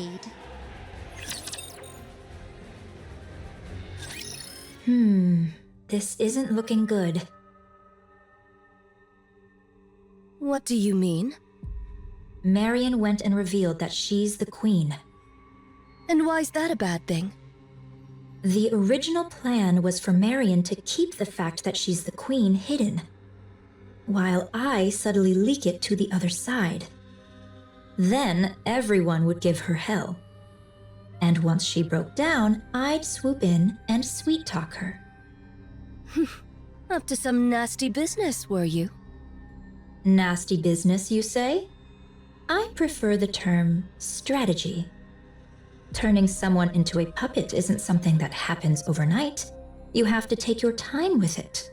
made. This isn't looking good. What do you mean? Marion went and revealed that she's the queen. And why's that a bad thing? The original plan was for Marion to keep the fact that she's the queen hidden, while I subtly leak it to the other side. Then everyone would give her hell. And once she broke down, I'd swoop in and sweet-talk her. Up to some nasty business, were you? Nasty business, you say? I prefer the term strategy. Turning someone into a puppet isn't something that happens overnight. You have to take your time with it.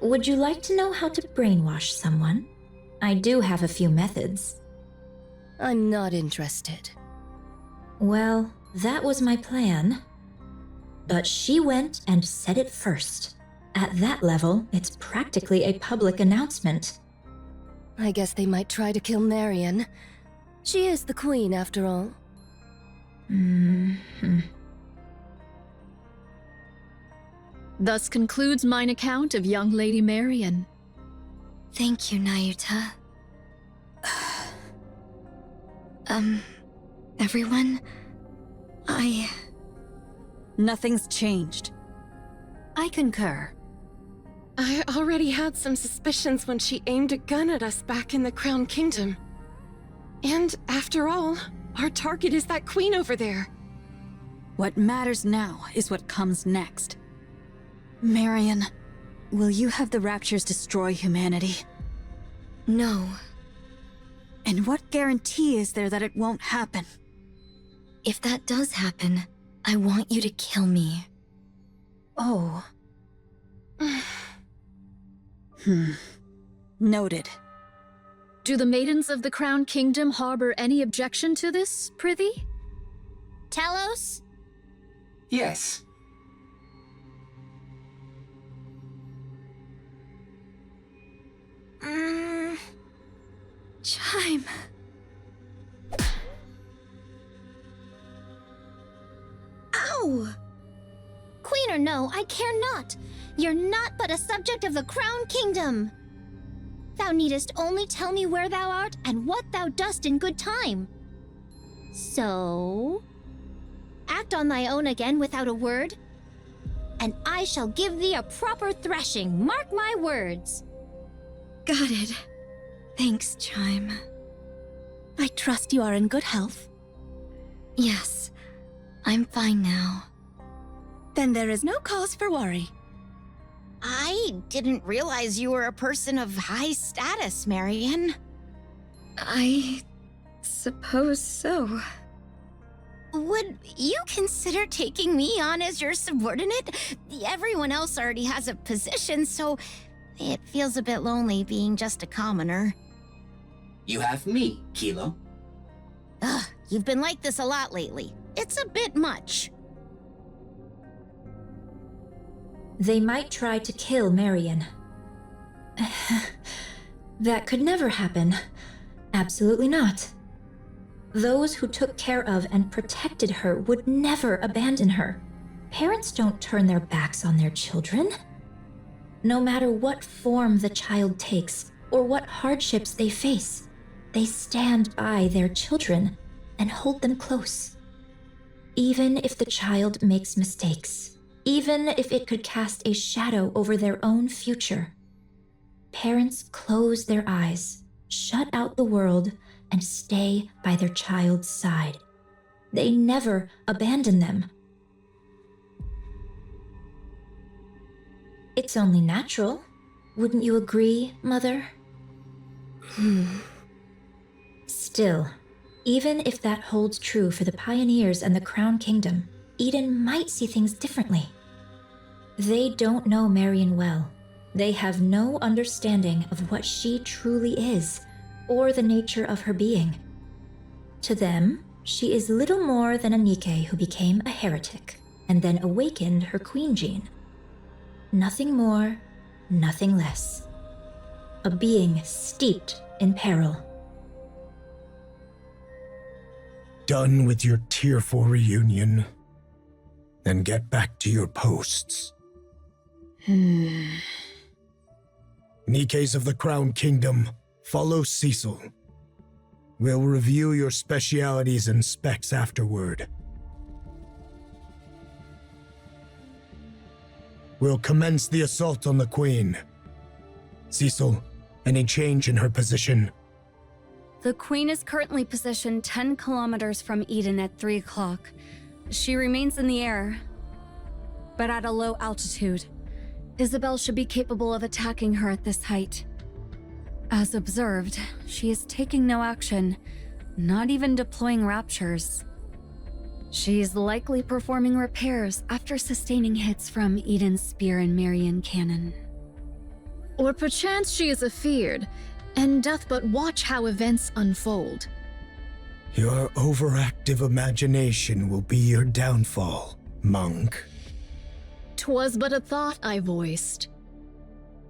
Would you like to know how to brainwash someone? I do have a few methods. I'm not interested. Well, that was my plan. But she went and said it first. At that level, it's practically a public announcement. I guess they might try to kill Marion. She is the queen, after all. Thus concludes mine account of young Lady Marion. Thank you, Nayuta. Everyone? Nothing's changed. I concur. I already had some suspicions when she aimed a gun at us back in the Crown Kingdom. And after all, our target is that queen over there. What matters now is what comes next. Marion, will you have the Raptures destroy humanity? No. And what guarantee is there that it won't happen? If that does happen, I want you to kill me. Oh. Noted. Do the maidens of the Crown Kingdom harbor any objection to this, prithee? Talos? Yes. Chime. Ow! Queen or no, I care not. You're not but a subject of the Crown Kingdom. Thou needest only tell me where thou art and what thou dost in good time. So, act on thy own again without a word, and I shall give thee a proper thrashing, mark my words. Got it. Thanks, Chime. I trust you are in good health. Yes, I'm fine now. Then there is no cause for worry. I didn't realize you were a person of high status, Marion. I suppose so. Would you consider taking me on as your subordinate? Everyone else already has a position, so it feels a bit lonely being just a commoner. You have me, Kilo. Ugh, you've been like this a lot lately. It's a bit much. They might try to kill Marion. That could never happen. Absolutely not. Those who took care of and protected her would never abandon her. Parents don't turn their backs on their children. No matter what form the child takes or what hardships they face, they stand by their children and hold them close. Even if the child makes mistakes, even if it could cast a shadow over their own future, parents close their eyes, shut out the world, and stay by their child's side. They never abandon them. It's only natural. Wouldn't you agree, Mother? Still, even if that holds true for the pioneers and the Crown Kingdom, Eden might see things differently. They don't know Marion well. They have no understanding of what she truly is, or the nature of her being. To them, she is little more than a Nikke who became a heretic, and then awakened her queen gene. Nothing more, nothing less. A being steeped in peril. done with your tearful reunion, then get back to your posts. Nikkes of the Crown Kingdom, follow Cecil. We'll review your specialities and specs afterward. We'll commence the assault on the Queen. Cecil, any change in her position? The Queen is currently positioned 10 kilometers from Eden at 3 o'clock. She remains in the air, but at a low altitude. Isabel should be capable of attacking her at this height. As observed, she is taking no action, not even deploying raptures. She's likely performing repairs after sustaining hits from Eden's spear and Marian cannon. Or perchance she is afeard, and doth but watch how events unfold. Your overactive imagination will be your downfall, monk. 'Twas but a thought I voiced.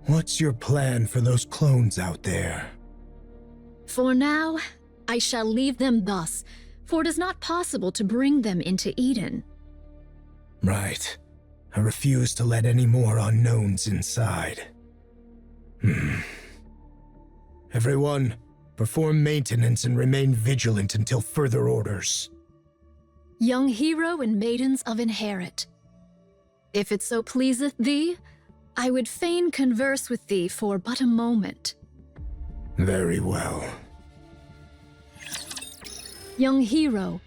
What's your plan for those clones out there? For now, I shall leave them thus, for it is not possible to bring them into Eden. Right. I refuse to let any more unknowns inside. Everyone, perform maintenance and remain vigilant until further orders. Young hero and maidens of Inherit. If it so pleaseth thee, I would fain converse with thee for but a moment. Very well. Young hero,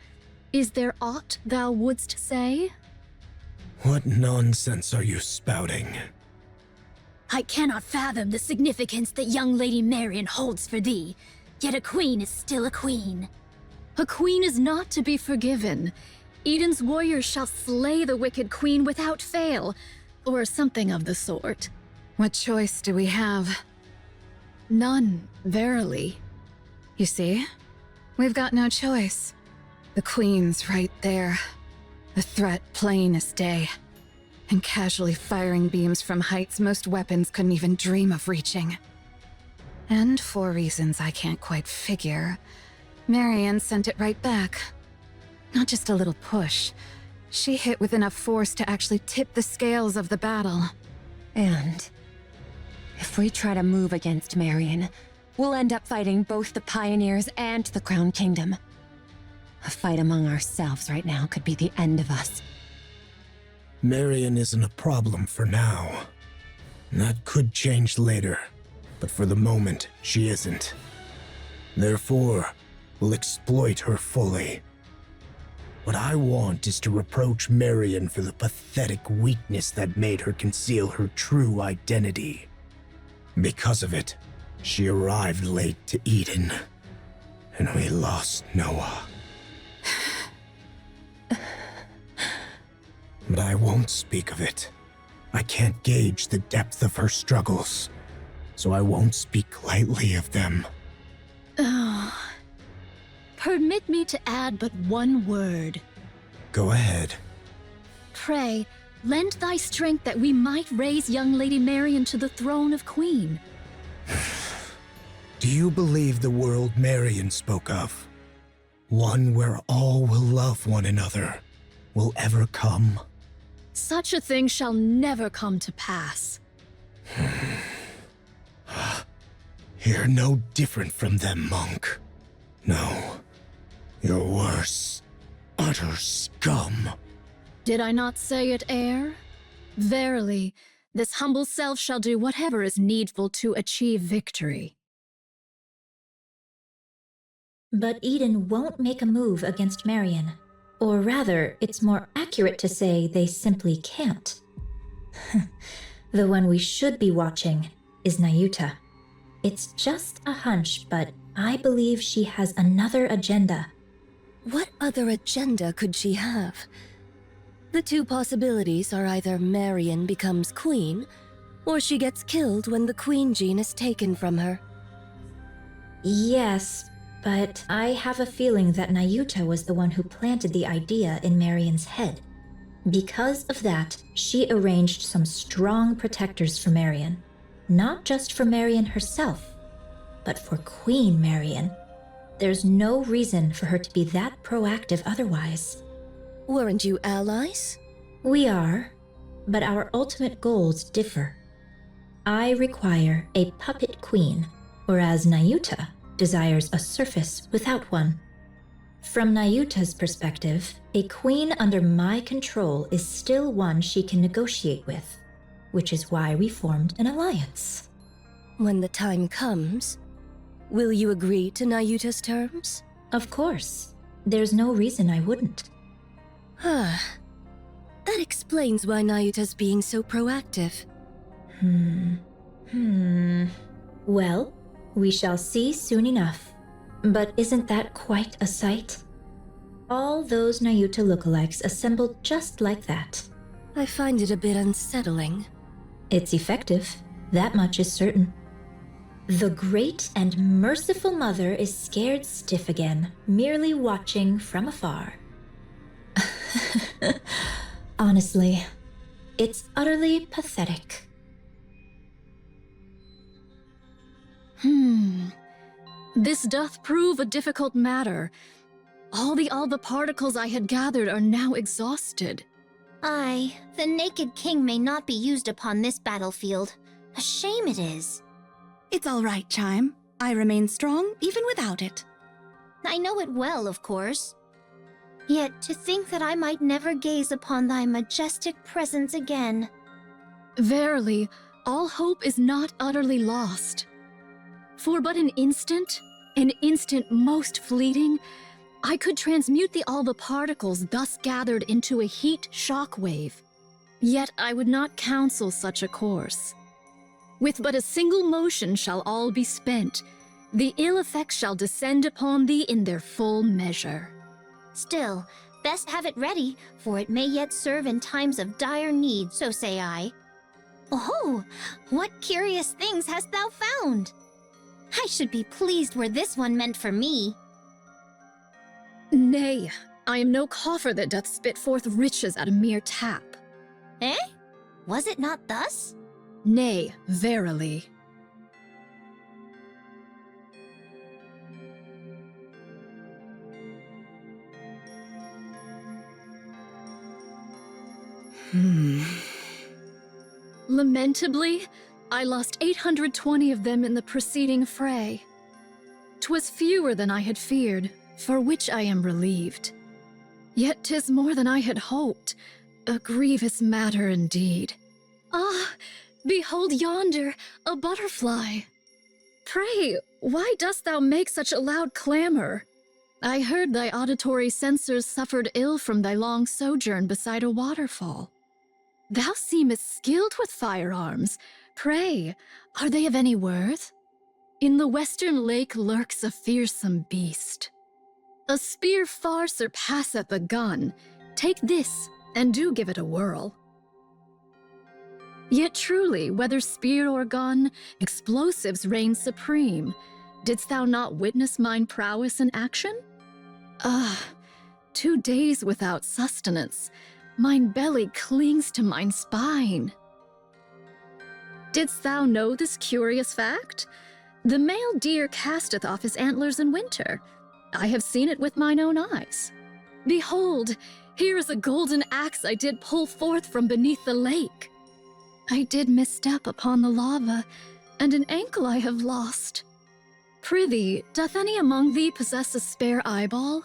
is there aught thou wouldst say? What nonsense are you spouting? I cannot fathom the significance that young Lady Marian holds for thee, yet a queen is still a queen. A queen is not to be forgiven. Eden's warriors shall slay the wicked queen without fail, or something of the sort. What choice do we have? None, verily. You see? We've got no choice. The Queen's right there. A threat plain as day. And casually firing beams from heights most weapons couldn't even dream of reaching. And for reasons I can't quite figure, Marian sent it right back. Not just a little push. She hit with enough force to actually tip the scales of the battle. And if we try to move against Marian, we'll end up fighting both the Pioneers and the Crown Kingdom. A fight among ourselves right now could be the end of us. Marian isn't a problem for now. That could change later, but for the moment, she isn't. Therefore, we'll exploit her fully. What I want is to reproach Marian for the pathetic weakness that made her conceal her true identity. Because of it, she arrived late to Eden, and we lost Noah. But I won't speak of it. I can't gauge the depth of her struggles, so I won't speak lightly of them. Permit me to add but one word. Go ahead. Pray, lend thy strength that we might raise young Lady Marian to the throne of Queen. Do you believe the world Marian spoke of? One where all will love one another will ever come? Such a thing shall never come to pass. You're no different from them, monk. No, you're worse. Utter scum. Did I not say it, heir? Verily, this humble self shall do whatever is needful to achieve victory. But Eden won't make a move against Marian. Or rather, it's more accurate to say they simply can't. The one we should be watching is Nayuta. It's just a hunch, but I believe she has another agenda. What other agenda could she have? The two possibilities are either Marian becomes queen, or she gets killed when the queen gene is taken from her. Yes, but I have a feeling that Nayuta was the one who planted the idea in Marian's head. Because of that, she arranged some strong protectors for Marian. Not just for Marian herself, but for Queen Marian. there's no reason for her to be that proactive otherwise. Weren't you allies? We are, but our ultimate goals differ. I require a puppet queen, whereas Nayuta desires a surface without one. From Nayuta's perspective, a queen under my control is still one she can negotiate with, which is why we formed an alliance. When the time comes, will you agree to Nayuta's terms? Of course. There's no reason I wouldn't. That explains why Nayuta's being so proactive. Well, we shall see soon enough. But isn't that quite a sight? All those Nayuta lookalikes assembled just like that. I find it a bit unsettling. It's effective, that much is certain. The great and merciful mother is scared stiff again, merely watching from afar. Honestly, it's utterly pathetic. This doth prove a difficult matter. All the Alba particles I had gathered are now exhausted. Aye, the Naked King may not be used upon this battlefield. A shame it is. It's all right, Chime. I remain strong even without it. I know it well, of course. Yet to think that I might never gaze upon thy majestic presence again. Verily, all hope is not utterly lost. For but an instant most fleeting, I could transmute the Alba particles thus gathered into a heat shock wave. Yet I would not counsel such a course. With but a single motion shall all be spent. The ill effects shall descend upon thee in their full measure. Still, best have it ready, for it may yet serve in times of dire need, so say I. Oh, what curious things hast thou found? I should be pleased were this one meant for me. Nay, I am no coffer that doth spit forth riches at a mere tap. Eh? Was it not thus? Nay, verily. Lamentably, I lost 820 of them in the preceding fray. 'Twas fewer than I had feared, for which I am relieved. Yet 'tis more than I had hoped, a grievous matter indeed. Ah, behold yonder, a butterfly. Pray, why dost thou make such a loud clamor? I heard thy auditory sensors suffered ill from thy long sojourn beside a waterfall. Thou seemest skilled with firearms. Pray, are they of any worth? In the western lake lurks a fearsome beast. A spear far surpasseth a gun. Take this, and do give it a whirl. Yet truly, whether spear or gun, explosives reign supreme. Didst thou not witness mine prowess in action? 2 days without sustenance. Mine belly clings to mine spine. Didst thou know this curious fact? The male deer casteth off his antlers in winter. I have seen it with mine own eyes. Behold, here is a golden axe I did pull forth from beneath the lake. I did misstep upon the lava, and an ankle I have lost. Prithee, doth any among thee possess a spare eyeball?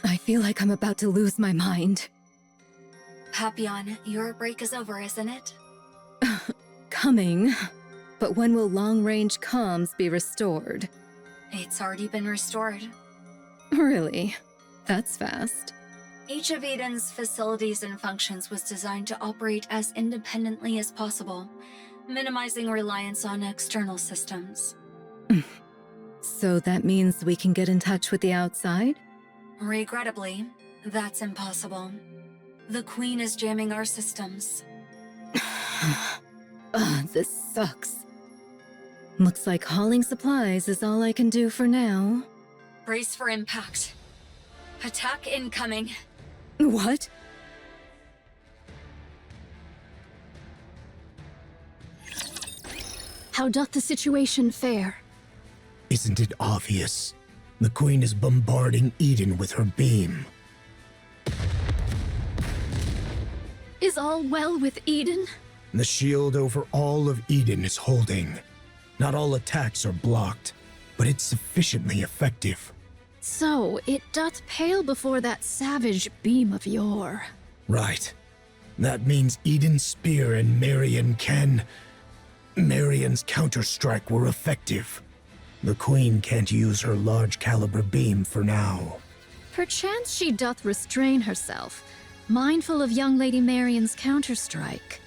I feel like I'm about to lose my mind. Papillon, your break is over, isn't it? Coming. But when will long-range comms be restored? It's already been restored. Really? That's fast. Each of Eden's facilities and functions was designed to operate as independently as possible, minimizing reliance on external systems. So that means we can get in touch with the outside? Regrettably, that's impossible. The Queen is jamming our systems. This sucks. Looks like hauling supplies is all I can do for now. Brace for impact. Attack incoming. What? How doth the situation fare? Isn't it obvious? The Queen is bombarding Eden with her beam. Is all well with Eden? The shield over all of Eden is holding. Not all attacks are blocked, but it's sufficiently effective. So, it doth pale before that savage beam of yore. Right. That means Eden's spear and Marion's counterstrike were effective. The Queen can't use her large caliber beam for now. Perchance she doth restrain herself, mindful of young Lady Marion's counterstrike.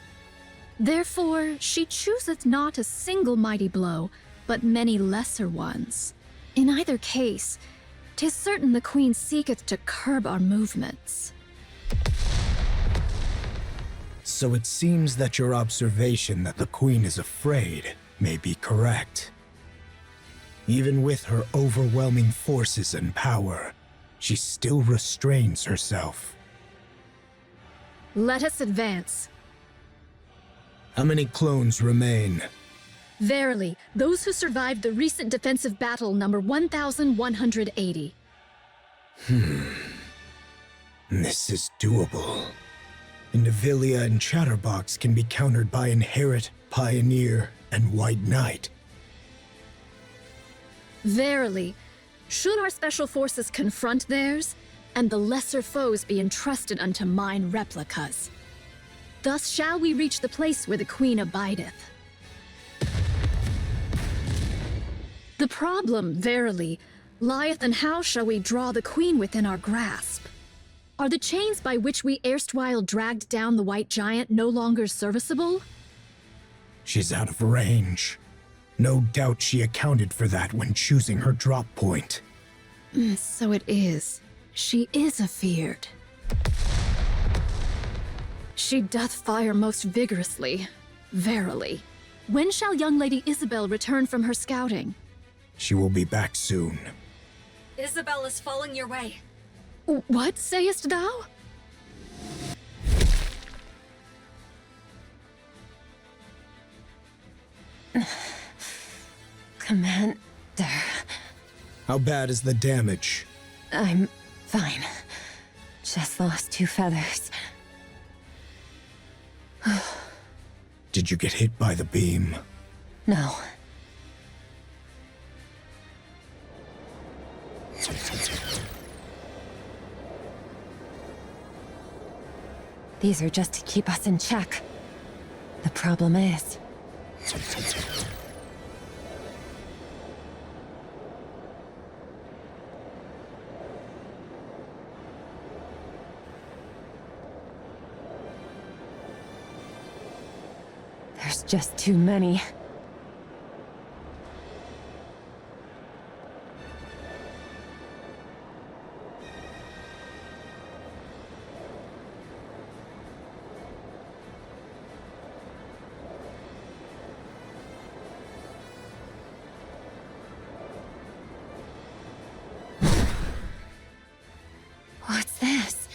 Therefore, she chooseth not a single mighty blow, but many lesser ones. In either case, 'tis certain the Queen seeketh to curb our movements. So it seems that your observation that the Queen is afraid may be correct. Even with her overwhelming forces and power, she still restrains herself. Let us advance. How many clones remain? Verily, those who survived the recent defensive battle number 1,180. This is doable. Indivilia and Chatterbox can be countered by Inherit, Pioneer, and White Knight. Verily, should our special forces confront theirs, and the lesser foes be entrusted unto mine replicas. Thus shall we reach the place where the Queen abideth. The problem, verily, lieth in how shall we draw the Queen within our grasp. Are the chains by which we erstwhile dragged down the White Giant no longer serviceable? She's out of range. No doubt she accounted for that when choosing her drop point. So it is. She is afeared. She doth fire most vigorously, verily. When shall young Lady Isabel return from her scouting? She will be back soon. Isabel is falling your way. What sayest thou? Commander. How bad is the damage? I'm fine. Just lost 2 feathers. Did you get hit by the beam? No. These are just to keep us in check. The problem is... there's just too many. What's this?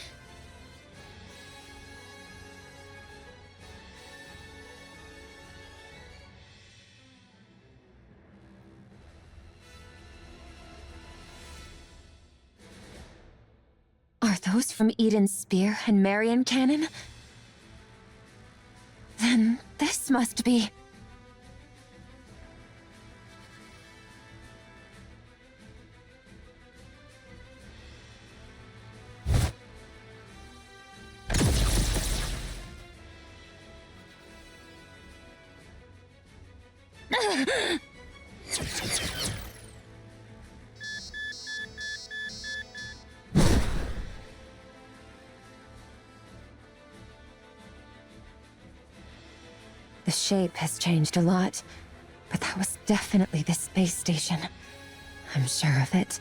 Are those from Eden's spear and Marion cannon? Then this must be... The shape has changed a lot, but that was definitely the space station. I'm sure of it.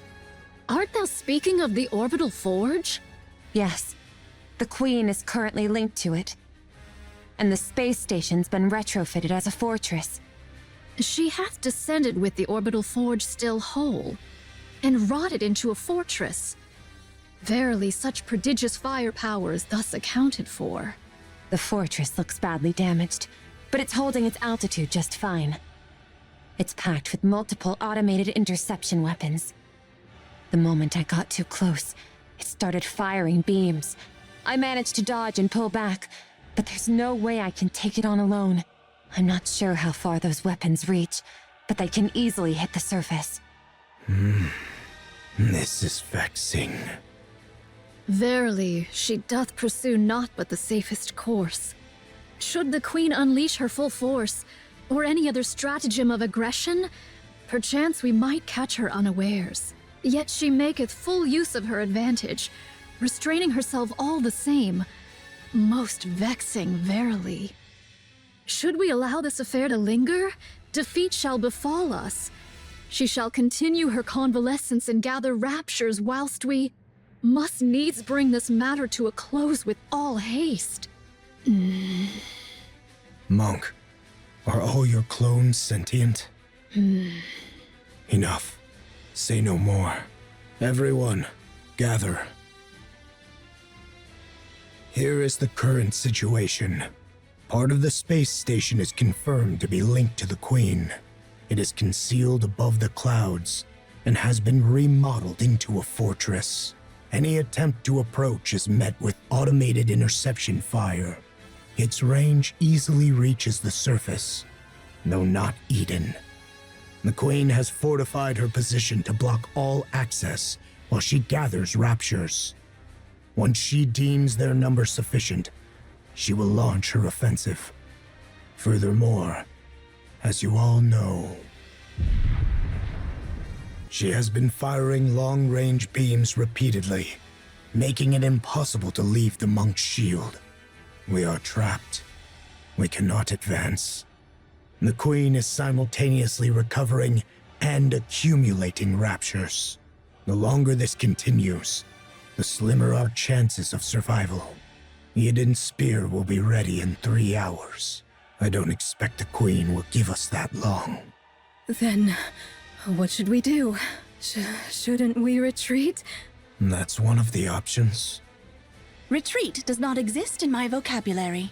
Art thou speaking of the orbital forge? Yes. The Queen is currently linked to it. And the space station's been retrofitted as a fortress. She hath descended with the orbital forge still whole, and wrought it into a fortress. Verily, such prodigious firepower is thus accounted for. The fortress looks badly damaged, but it's holding its altitude just fine. It's packed with multiple automated interception weapons. The moment I got too close, it started firing beams. I managed to dodge and pull back, but there's no way I can take it on alone. I'm not sure how far those weapons reach, but they can easily hit the surface. This is vexing. Verily, she doth pursue naught but the safest course. Should the Queen unleash her full force, or any other stratagem of aggression, perchance we might catch her unawares. Yet she maketh full use of her advantage, restraining herself all the same. Most vexing, verily. Should we allow this affair to linger, defeat shall befall us. She shall continue her convalescence and gather raptures whilst we must needs bring this matter to a close with all haste. Monk, are all your clones sentient? Enough. Say no more. Everyone, gather. Here is the current situation. Part of the space station is confirmed to be linked to the Queen. It is concealed above the clouds and has been remodeled into a fortress. Any attempt to approach is met with automated interception fire. Its range easily reaches the surface, though not Eden. The Queen has fortified her position to block all access while she gathers raptures. Once she deems their number sufficient, she will launch her offensive. Furthermore, as you all know, she has been firing long-range beams repeatedly, making it impossible to leave the monk's shield. We are trapped. We cannot advance. The Queen is simultaneously recovering and accumulating raptures. The longer this continues, the slimmer our chances of survival. Eden's spear will be ready in 3 hours. I don't expect the Queen will give us that long. Then, what should we do? Shouldn't we retreat? That's one of the options. Retreat does not exist in my vocabulary.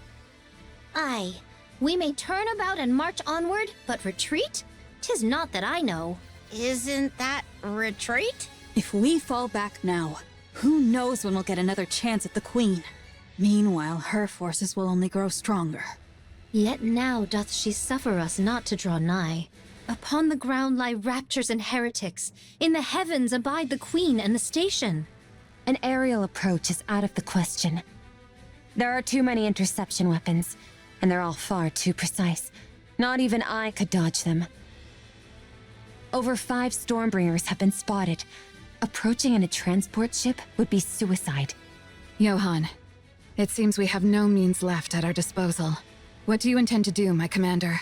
Aye, we may turn about and march onward, but retreat? 'Tis not that I know. Isn't that retreat? If we fall back now, who knows when we'll get another chance at the Queen? Meanwhile, her forces will only grow stronger. Yet now doth she suffer us not to draw nigh. Upon the ground lie raptures and heretics. In the heavens abide the Queen and the station. An aerial approach is out of the question. There are too many interception weapons, and they're all far too precise. Not even I could dodge them. Over 5 Stormbringers have been spotted. Approaching in a transport ship would be suicide. Johan, it seems we have no means left at our disposal. What do you intend to do, my commander?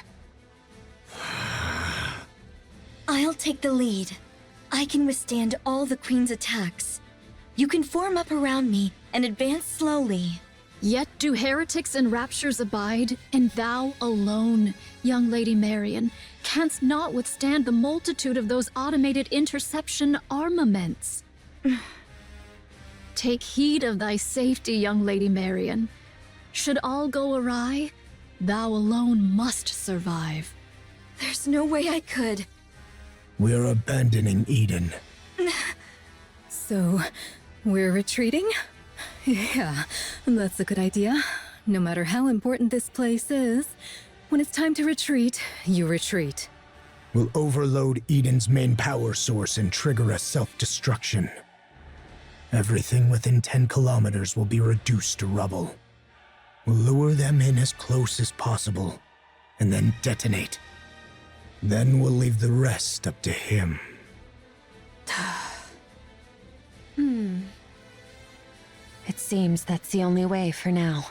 I'll take the lead. I can withstand all the Queen's attacks. You can form up around me and advance slowly. Yet do heretics and raptures abide, and thou alone, young Lady Marion, canst not withstand the multitude of those automated interception armaments. Take heed of thy safety, young Lady Marion. Should all go awry, thou alone must survive. There's no way I could. We're abandoning Eden. So, we're retreating? Yeah, that's a good idea. No matter how important this place is, when it's time to retreat, you retreat. We'll overload Eden's main power source and trigger a self-destruction. Everything within 10 kilometers will be reduced to rubble. We'll lure them in as close as possible, and then detonate. Then we'll leave the rest up to him. It seems that's the only way for now.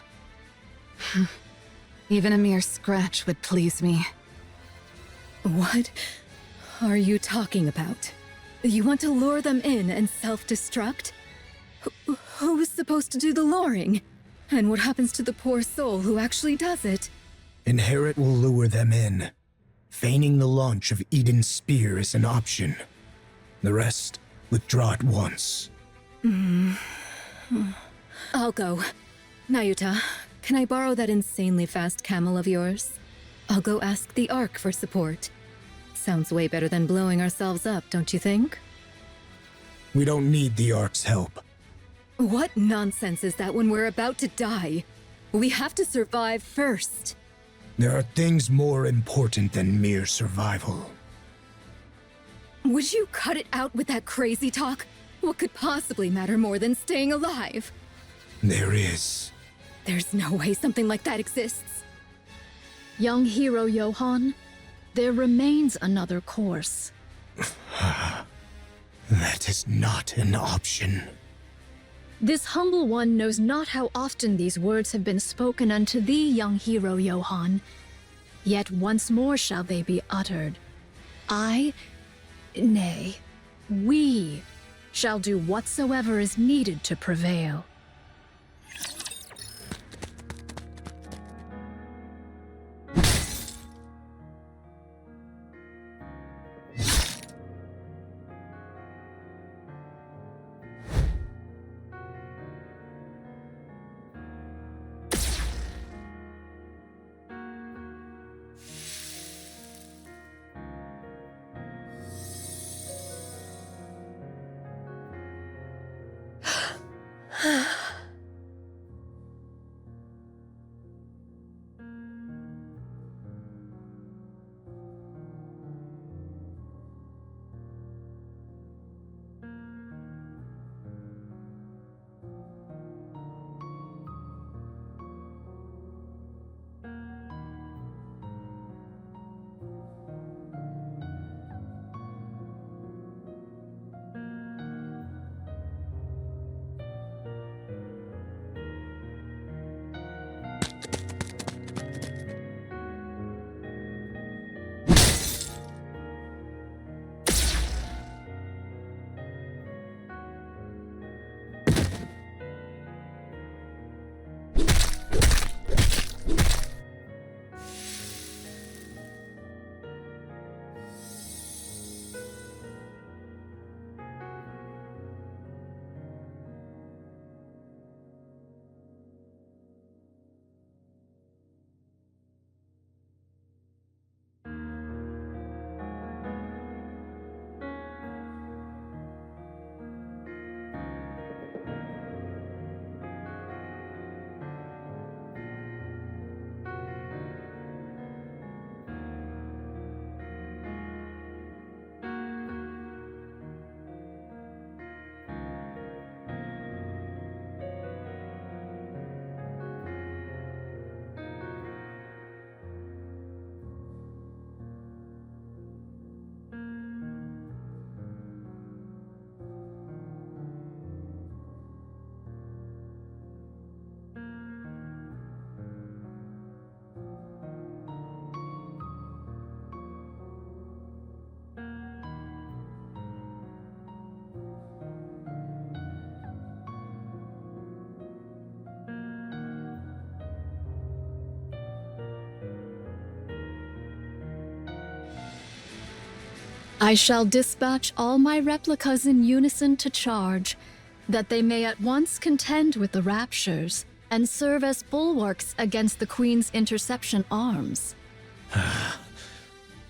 Even a mere scratch would please me. What are you talking about? You want to lure them in and self-destruct? Who's supposed to do the luring? And what happens to the poor soul who actually does it? Inherit will lure them in. Feigning the launch of Eden's spear is an option. The rest, withdraw at once. I'll go. Nayuta, can I borrow that insanely fast camel of yours? I'll go ask the Ark for support. Sounds way better than blowing ourselves up, don't you think? We don't need the Ark's help. What nonsense is that when we're about to die? We have to survive first. There are things more important than mere survival. Would you cut it out with that crazy talk? What could possibly matter more than staying alive? There is. There's no way something like that exists. Young hero Johann, there remains another course. That is not an option. This humble one knows not how often these words have been spoken unto thee, young hero Johann. Yet once more shall they be uttered. Nay, we shall do whatsoever is needed to prevail. I shall dispatch all my replicas in unison to charge, that they may at once contend with the raptures and serve as bulwarks against the Queen's interception arms.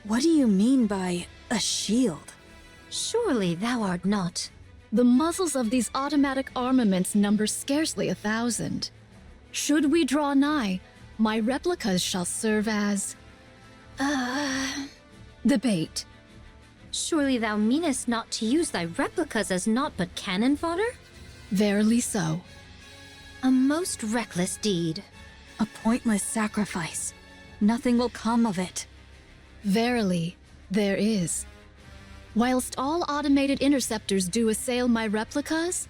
What do you mean by a shield? Surely thou art not. The muzzles of these automatic armaments number scarcely 1,000. Should we draw nigh, my replicas shall serve as... the bait. Surely thou meanest not to use thy replicas as naught but cannon fodder? Verily so. A most reckless deed. A pointless sacrifice. Nothing will come of it. Verily, there is. Whilst all automated interceptors do assail my replicas,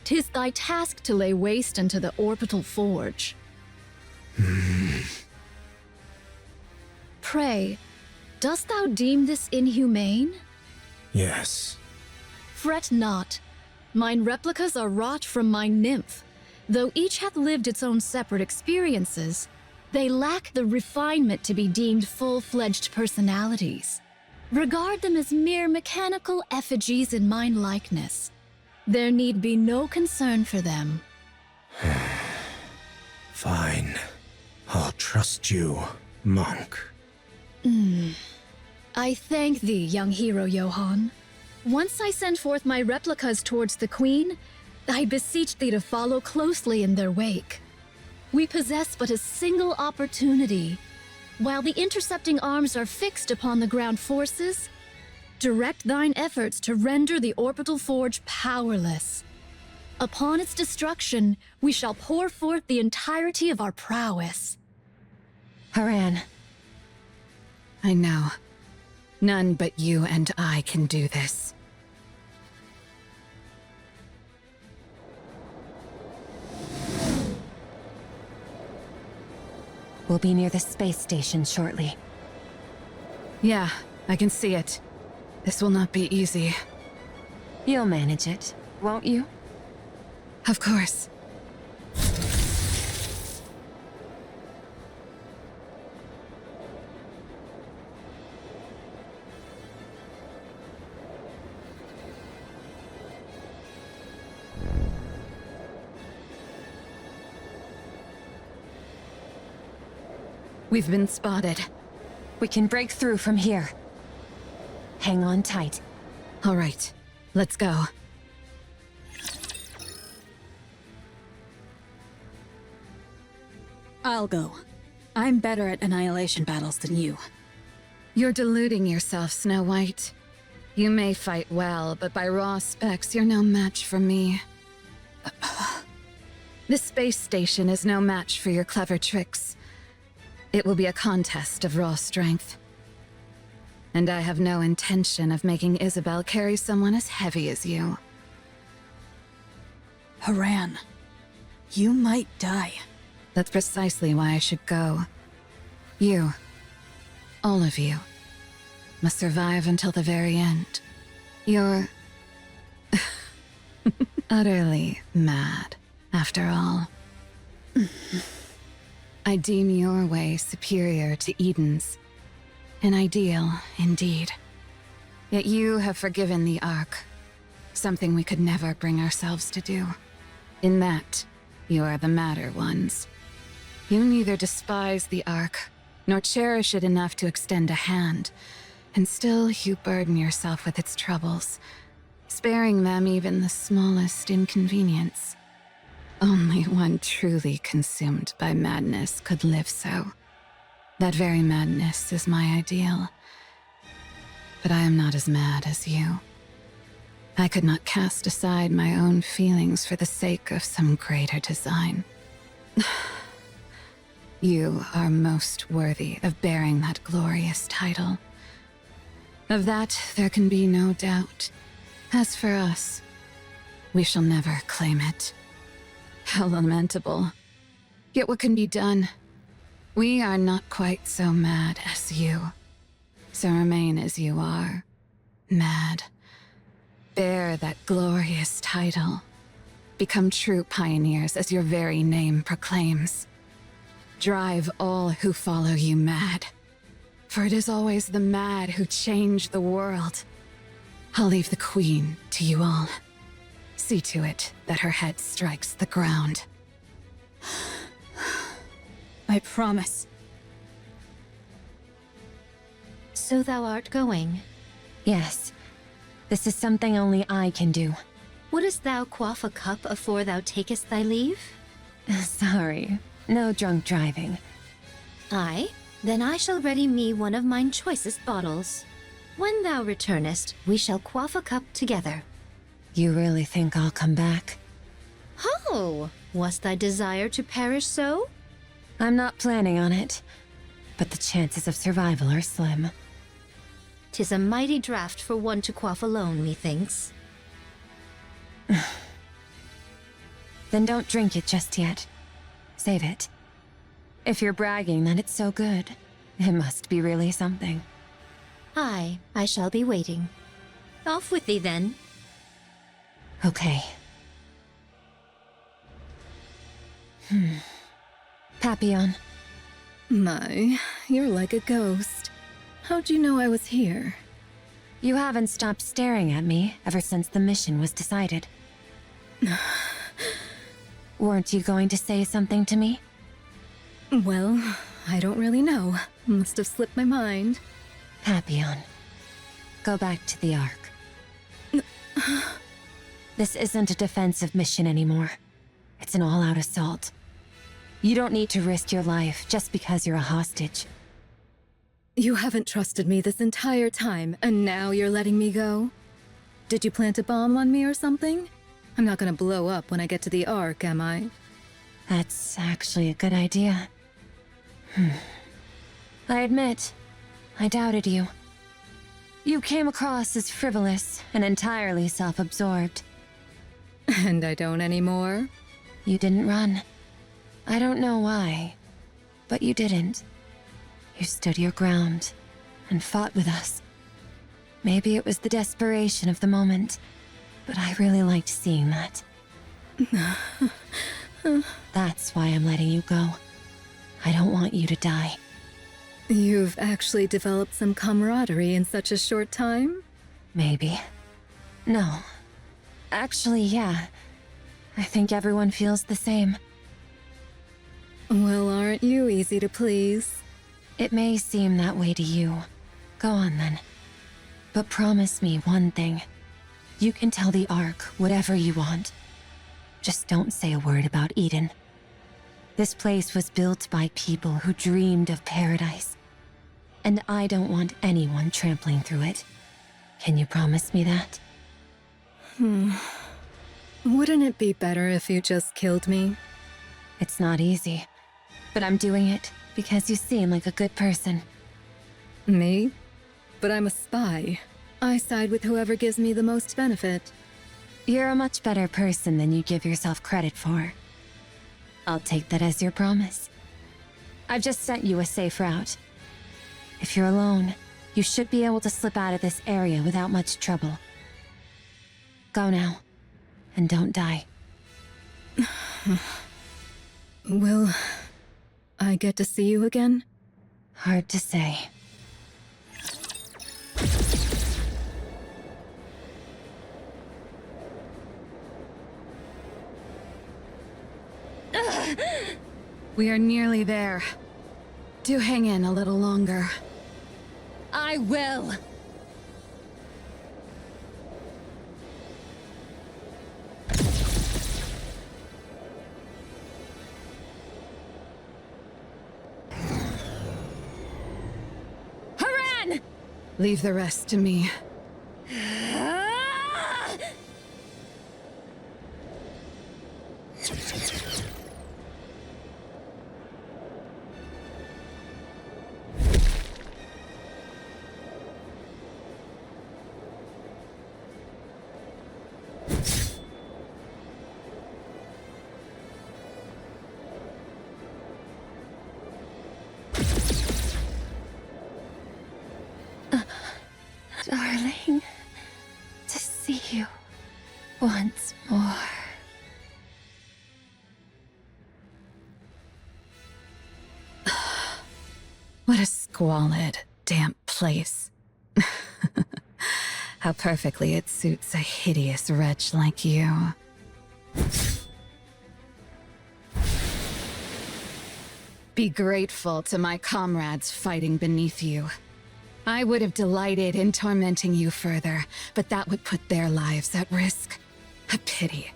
'tis thy task to lay waste unto the orbital forge. Pray, dost thou deem this inhumane? Yes. Fret not. Mine replicas are wrought from my nymph. Though each hath lived its own separate experiences, they lack the refinement to be deemed full-fledged personalities. Regard them as mere mechanical effigies in mine likeness. There need be no concern for them. Fine. I'll trust you, monk. I thank thee, young hero Johann. Once I send forth my replicas towards the Queen, I beseech thee to follow closely in their wake. We possess but a single opportunity. While the intercepting arms are fixed upon the ground forces, direct thine efforts to render the orbital forge powerless. Upon its destruction, we shall pour forth the entirety of our prowess. Haran. I know. None but you and I can do this. We'll be near the space station shortly. Yeah, I can see it. This will not be easy. You'll manage it, won't you? Of course. We've been spotted. We can break through from here. Hang on tight. All right, let's go. I'll go. I'm better at annihilation battles than you. You're deluding yourself, Snow White. You may fight well, but by raw specs, you're no match for me. The space station is no match for your clever tricks. It will be a contest of raw strength. And I have no intention of making Isabel carry someone as heavy as you. Haran, you might die. That's precisely why I should go. You, all of you, must survive until the very end. You're utterly mad, after all. I deem your way superior to Eden's. An ideal, indeed. Yet you have forgiven the Ark, something we could never bring ourselves to do. In that, you are the madder ones. You neither despise the Ark, nor cherish it enough to extend a hand, and still you burden yourself with its troubles, sparing them even the smallest inconvenience. Only one truly consumed by madness could live so. That very madness is my ideal. But I am not as mad as you. I could not cast aside my own feelings for the sake of some greater design. You are most worthy of bearing that glorious title. Of that, there can be no doubt. As for us, we shall never claim it. How lamentable. Yet what can be done? We are not quite so mad as you. So remain as you are. Mad. Bear that glorious title. Become true pioneers as your very name proclaims. Drive all who follow you mad. For it is always the mad who change the world. I'll leave the Queen to you all. See to it that her head strikes the ground. I promise. So thou art going. Yes. This is something only I can do. Wouldst thou quaff a cup afore thou takest thy leave? Sorry. No drunk driving. Aye, then I shall ready me one of mine choicest bottles. When thou returnest, we shall quaff a cup together. You really think I'll come back? Ho! Was thy desire to perish so? I'm not planning on it, but the chances of survival are slim. 'Tis a mighty draught for one to quaff alone, methinks. Then don't drink it just yet. Save it. If you're bragging that it's so good, it must be really something. Aye, I shall be waiting. Off with thee then. Okay. Papillon. My, you're like a ghost. How'd you know I was here? You haven't stopped staring at me ever since the mission was decided. Weren't you going to say something to me? Well, I don't really know. Must have slipped my mind. Papillon, go back to the Ark. This isn't a defensive mission anymore. It's an all-out assault. You don't need to risk your life just because you're a hostage. You haven't trusted me this entire time, and now you're letting me go? Did you plant a bomb on me or something? I'm not gonna blow up when I get to the Ark, am I? That's actually a good idea. I admit, I doubted you. You came across as frivolous and entirely self-absorbed. And I don't anymore? You didn't run. I don't know why, but you didn't. You stood your ground and fought with us. Maybe it was the desperation of the moment, but I really liked seeing that. That's why I'm letting you go. I don't want you to die. You've actually developed some camaraderie in such a short time? Maybe. No. Actually, yeah. I think everyone feels the same. Well, aren't you easy to please? It may seem that way to you. Go on then. But promise me one thing. You can tell the Ark whatever you want. Just don't say a word about Eden. This place was built by people who dreamed of paradise. And I don't want anyone trampling through it. Can you promise me that? Wouldn't it be better if you just killed me? It's not easy. But I'm doing it because you seem like a good person. Me? But I'm a spy. I side with whoever gives me the most benefit. You're a much better person than you give yourself credit for. I'll take that as your promise. I've just sent you a safe route. If you're alone, you should be able to slip out of this area without much trouble. Go now, and don't die. Will I get to see you again? Hard to say. We are nearly there. Do hang in a little longer. I will! Haran! Leave the rest to me. Darling, to see you once more. What a squalid, damp place. How perfectly it suits a hideous wretch like you. Be grateful to my comrades fighting beneath you. I would have delighted in tormenting you further, but that would put their lives at risk. A pity.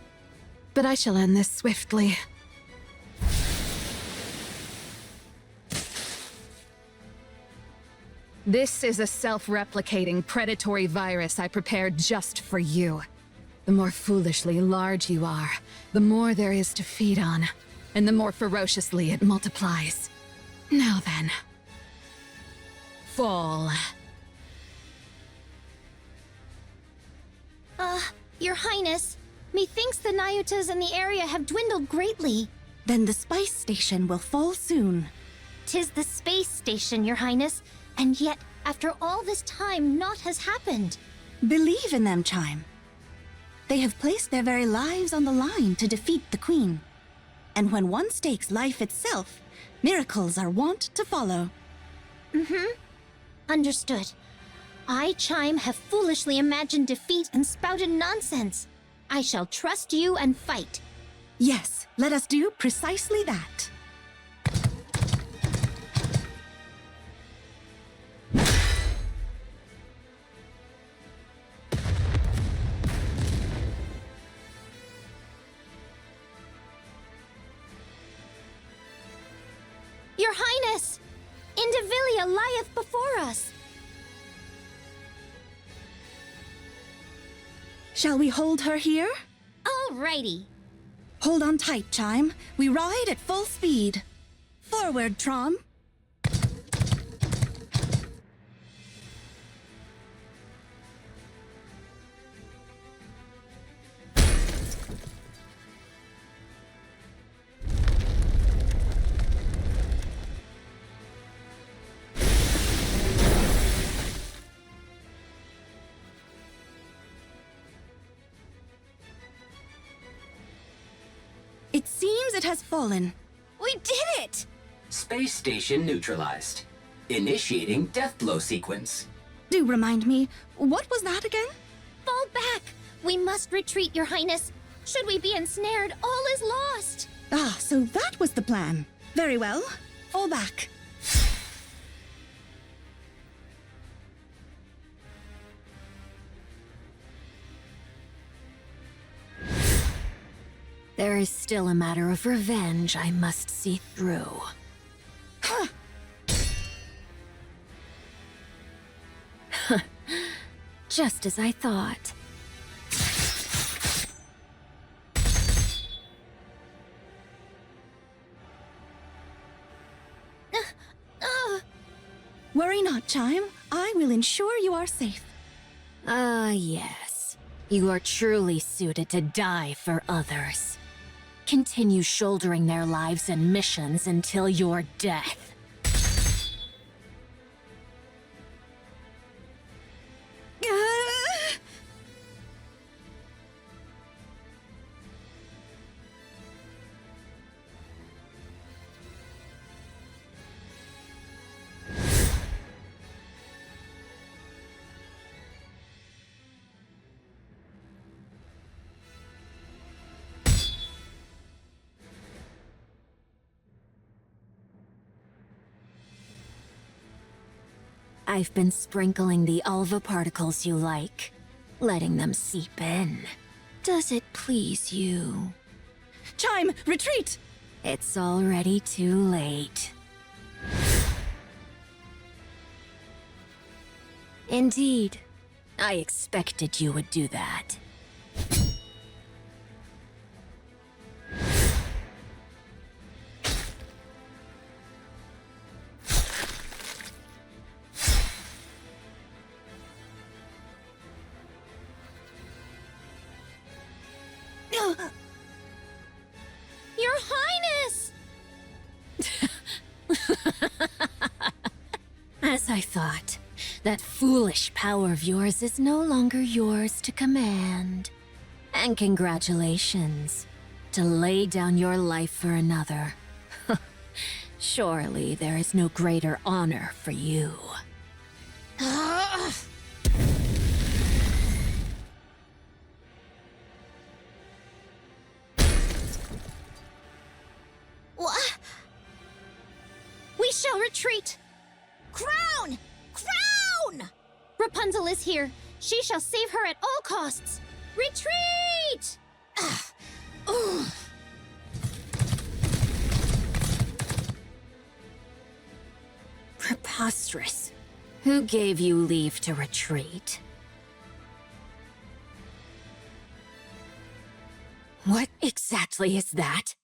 But I shall end this swiftly. This is a self-replicating predatory virus I prepared just for you. The more foolishly large you are, the more there is to feed on, and the more ferociously it multiplies. Now then. Fall. Your Highness, methinks the Nayutas in the area have dwindled greatly. Then the spice station will fall soon. 'Tis the space station, Your Highness, and yet, after all this time, naught has happened. Believe in them, Chime. They have placed their very lives on the line to defeat the Queen. And when one stakes life itself, miracles are wont to follow. Understood. I, Chime, have foolishly imagined defeat and spouted nonsense. I shall trust you and fight. Yes, let us do precisely that. Devillia lieth before us. Shall we hold her here? Alrighty. Hold on tight, Chime. We ride at full speed. Forward, Trom. It seems it has fallen. We did it! Space station neutralized. Initiating death blow sequence. Do remind me, what was that again? Fall back! We must retreat, Your Highness. Should we be ensnared, all is lost. Ah, so that was the plan. Very well. Fall back. There is still a matter of revenge I must see through. Just as I thought. Worry not, Chime. I will ensure you are safe. Ah, yes. You are truly suited to die for others. Continue shouldering their lives and missions until your death. I've been sprinkling the alva particles you like, letting them seep in. Does it please you? Chime, retreat! It's already too late. Indeed, I expected you would do that. Your Highness! As I thought, that foolish power of yours is no longer yours to command. And congratulations, to lay down your life for another. Surely there is no greater honor for you. What? We shall retreat! Crown! Crown! Rapunzel is here. She shall save her at all costs. Retreat! Preposterous. Who gave you leave to retreat? What exactly is that?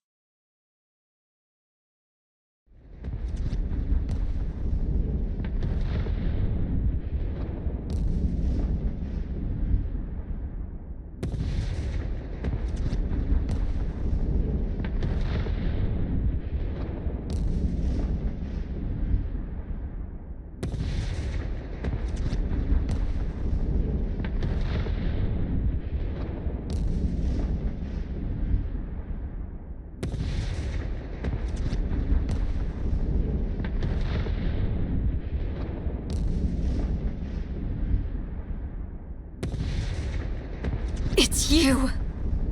It's you!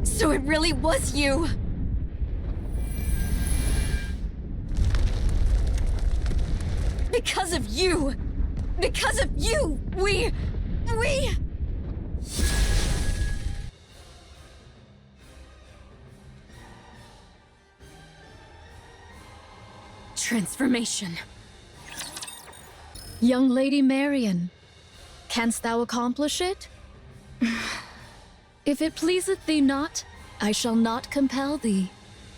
So it really was you! Because of you! Because of you! We... Transformation. Young Lady Marion, canst thou accomplish it? If it pleaseth thee not, I shall not compel thee.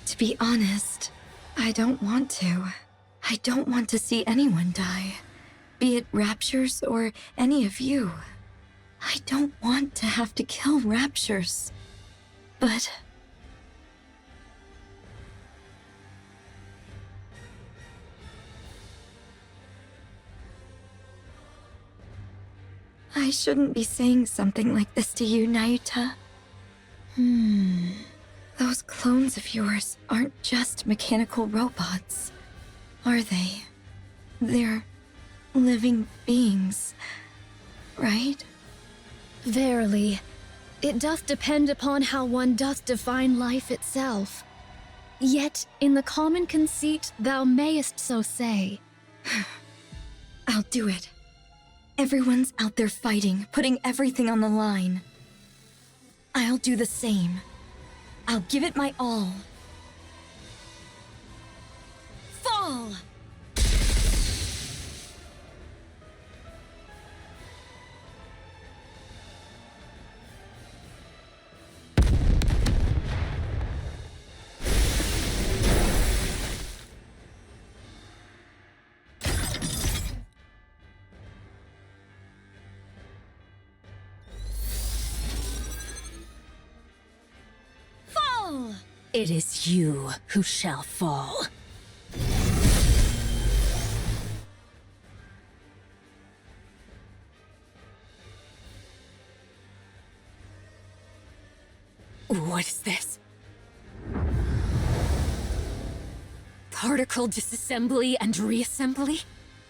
To be honest, I don't want to. I don't want to see anyone die, be it Raptures or any of you. I don't want to have to kill Raptures, but... I shouldn't be saying something like this to you, Nahyuta. Those clones of yours aren't just mechanical robots, are they? They're living beings, right? Verily, it doth depend upon how one doth define life itself. Yet, in the common conceit, thou mayest so say. I'll do it. Everyone's out there fighting, putting everything on the line. I'll do the same. I'll give it my all. Fall! It is you who shall fall. What is this? Particle disassembly and reassembly?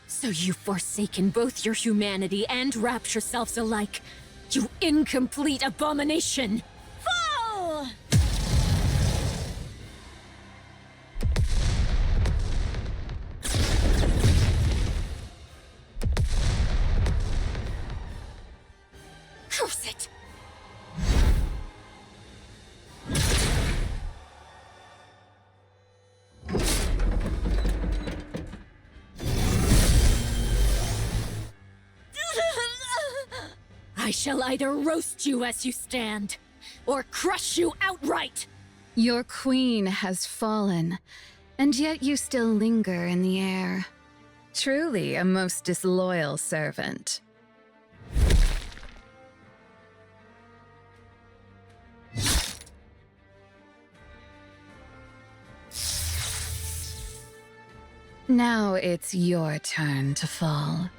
So you've forsaken both your humanity and Rapture selves alike. You incomplete abomination! Fall! Curse it! I shall either roast you as you stand, or crush you outright! Your queen has fallen, and yet you still linger in the air. Truly a most disloyal servant. Now it's your turn to fall.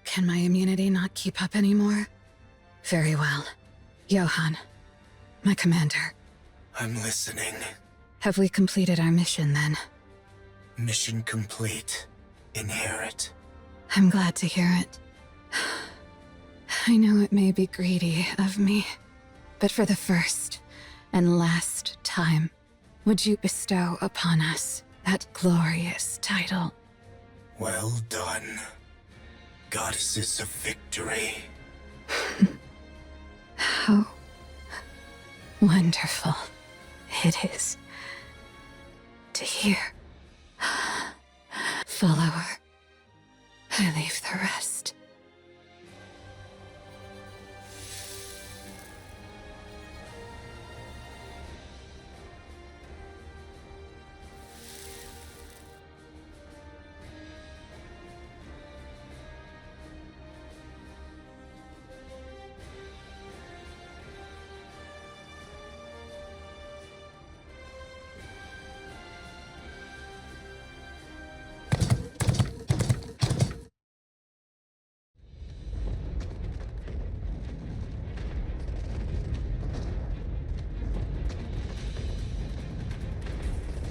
Can my immunity not keep up anymore? Very well. Johan, my commander. I'm listening. Have we completed our mission then? Mission complete. Inherit. I'm glad to hear it. I know it may be greedy of me, but for the first and last time, would you bestow upon us that glorious title? Well done. Goddesses of victory. How wonderful it is to hear. Follower, I leave the rest.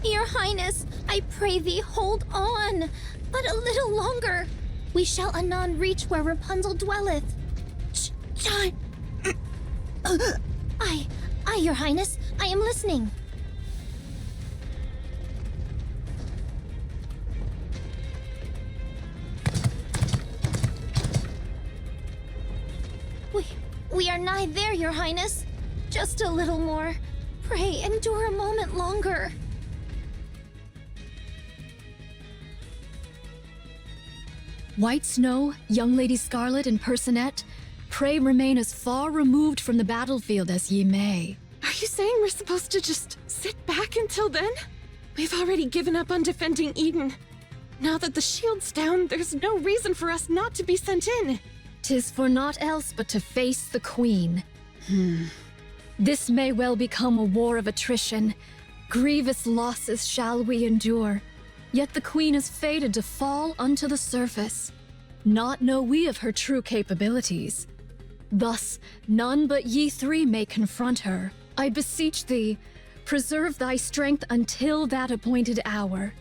Your Highness, I pray thee, hold on. But a little longer. We shall anon reach where Rapunzel dwelleth. Time. Aye, Your Highness, I am listening. We We are nigh there, Your Highness. Just a little more. Pray endure a moment longer. White Snow, Young Lady Scarlet, and Personette, pray remain as far removed from the battlefield as ye may. Are you saying we're supposed to just sit back until then? We've already given up on defending Eden. Now that the shield's down, there's no reason for us not to be sent in. 'Tis for naught else but to face the Queen. This may well become a war of attrition. Grievous losses shall we endure. Yet the Queen is fated to fall unto the surface. Not know we of her true capabilities. Thus, none but ye three may confront her. I beseech thee, preserve thy strength until that appointed hour.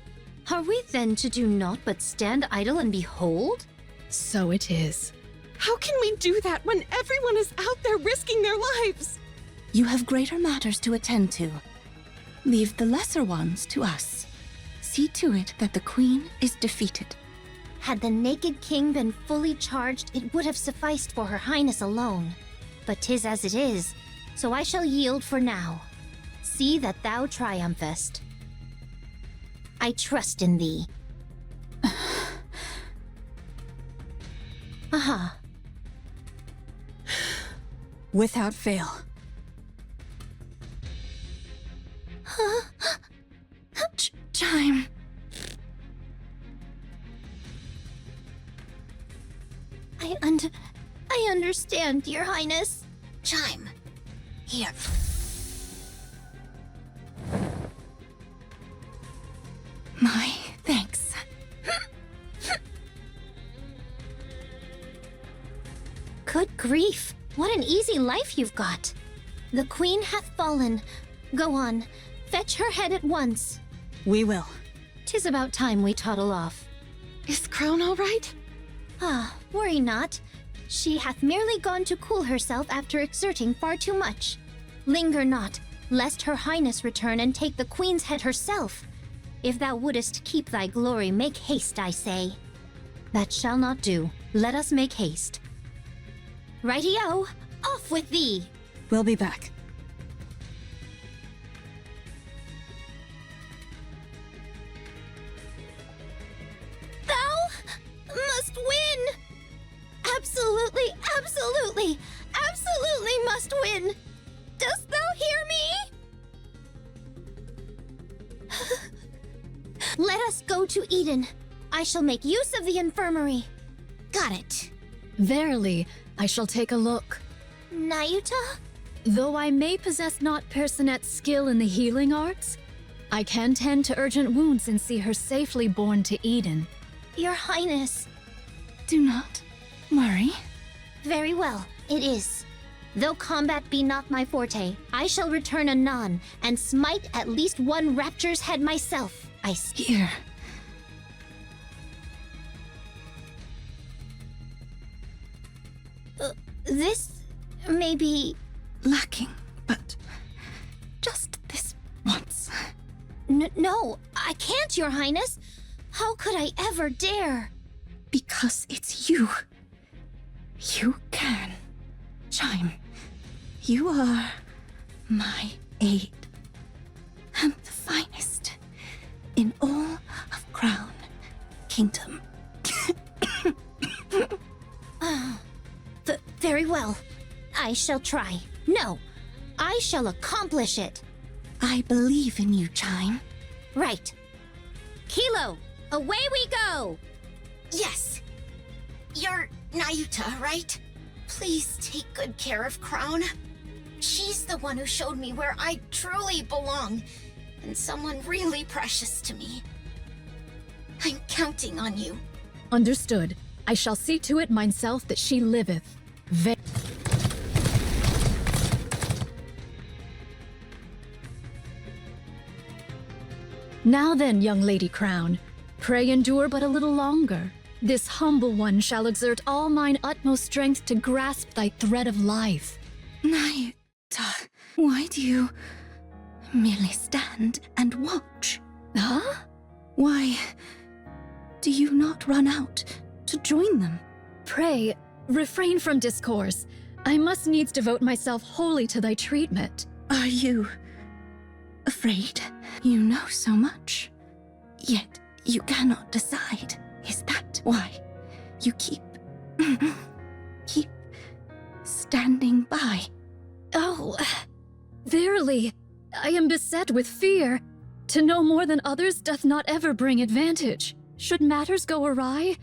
Are we then to do naught but stand idle and behold? So it is. How can we do that when everyone is out there risking their lives? You have greater matters to attend to. Leave the lesser ones to us. See to it that the Queen is defeated. Had the Naked King been fully charged, it would have sufficed for Her Highness alone. But 'tis as it is, so I shall yield for now. See that thou triumphest. I trust in thee. Aha. Without fail. Chime. I understand, Your Highness. Chime. Here. My thanks. Good grief, what an easy life you've got. The Queen hath fallen. Go on, fetch her head at once. We will. 'Tis about time we toddle off. Is Crown all right? Ah, worry not. She hath merely gone to cool herself after exerting far too much. Linger not, lest Her Highness return and take the Queen's head herself. If thou wouldest keep thy glory, make haste, I say. That shall not do. Let us make haste. Righty-o, off with thee! We'll be back. Thou must win! Absolutely, absolutely, absolutely must win! Dost thou hear me? Let us go to Eden. I shall make use of the infirmary. Got it. Verily, I shall take a look. Nayuta? Though I may possess not Personette's skill in the healing arts, I can tend to urgent wounds and see her safely borne to Eden. Your Highness. Do not worry. Very well, it is. Though combat be not my forte, I shall return anon and smite at least one rapture's head myself. Here. This may be lacking, but just this once. No, I can't, Your Highness. How could I ever dare? Because it's you. You can. Chime, you are my aid. And the finest in all of Crown Kingdom. Very well. I shall try. No, I shall accomplish it. I believe in you, Chime. Right. Kilo, away we go! Yes. You're Nayuta, right? Please take good care of Crown. She's the one who showed me where I truly belong, and someone really precious to me. I'm counting on you. Understood. I shall see to it myself that she liveth. Now then, young Lady Crown, pray endure but a little longer. This humble one shall exert all mine utmost strength to grasp thy thread of life. Nayuta, why do you merely stand and watch? Huh? Why do you not run out to join them? Pray, refrain from discourse. I must needs devote myself wholly to thy treatment. Are you afraid? You know so much, yet you cannot decide. Is that why you keep standing by? Oh, verily, I am beset with fear. To know more than others doth not ever bring advantage. Should matters go awry,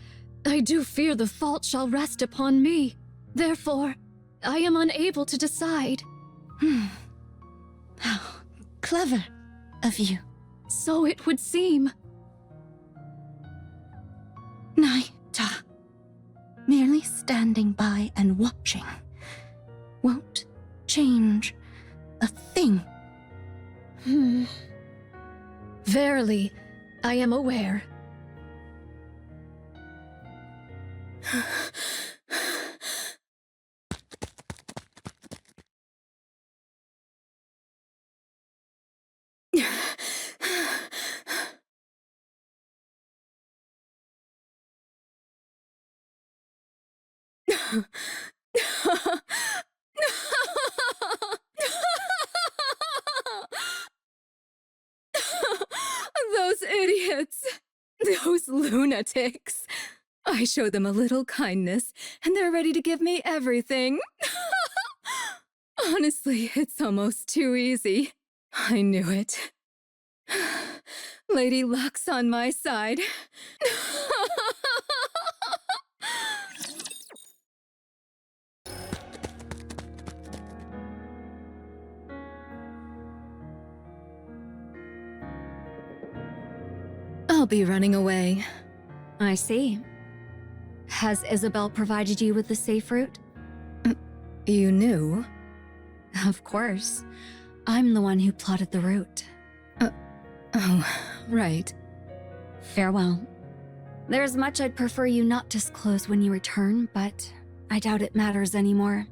I do fear the fault shall rest upon me. Therefore, I am unable to decide. How clever of you. So it would seem. Naita, merely standing by and watching won't change a thing. Verily, I am aware. Those idiots! Those lunatics! I show them a little kindness, and they're ready to give me everything. Honestly, it's almost too easy. I knew it. Lady Luck's on my side. I'll be running away. I see. Has Isabel provided you with the safe route? You knew? Of course. I'm the one who plotted the route. Oh, right. Farewell. There's much I'd prefer you not disclose when you return, but I doubt it matters anymore.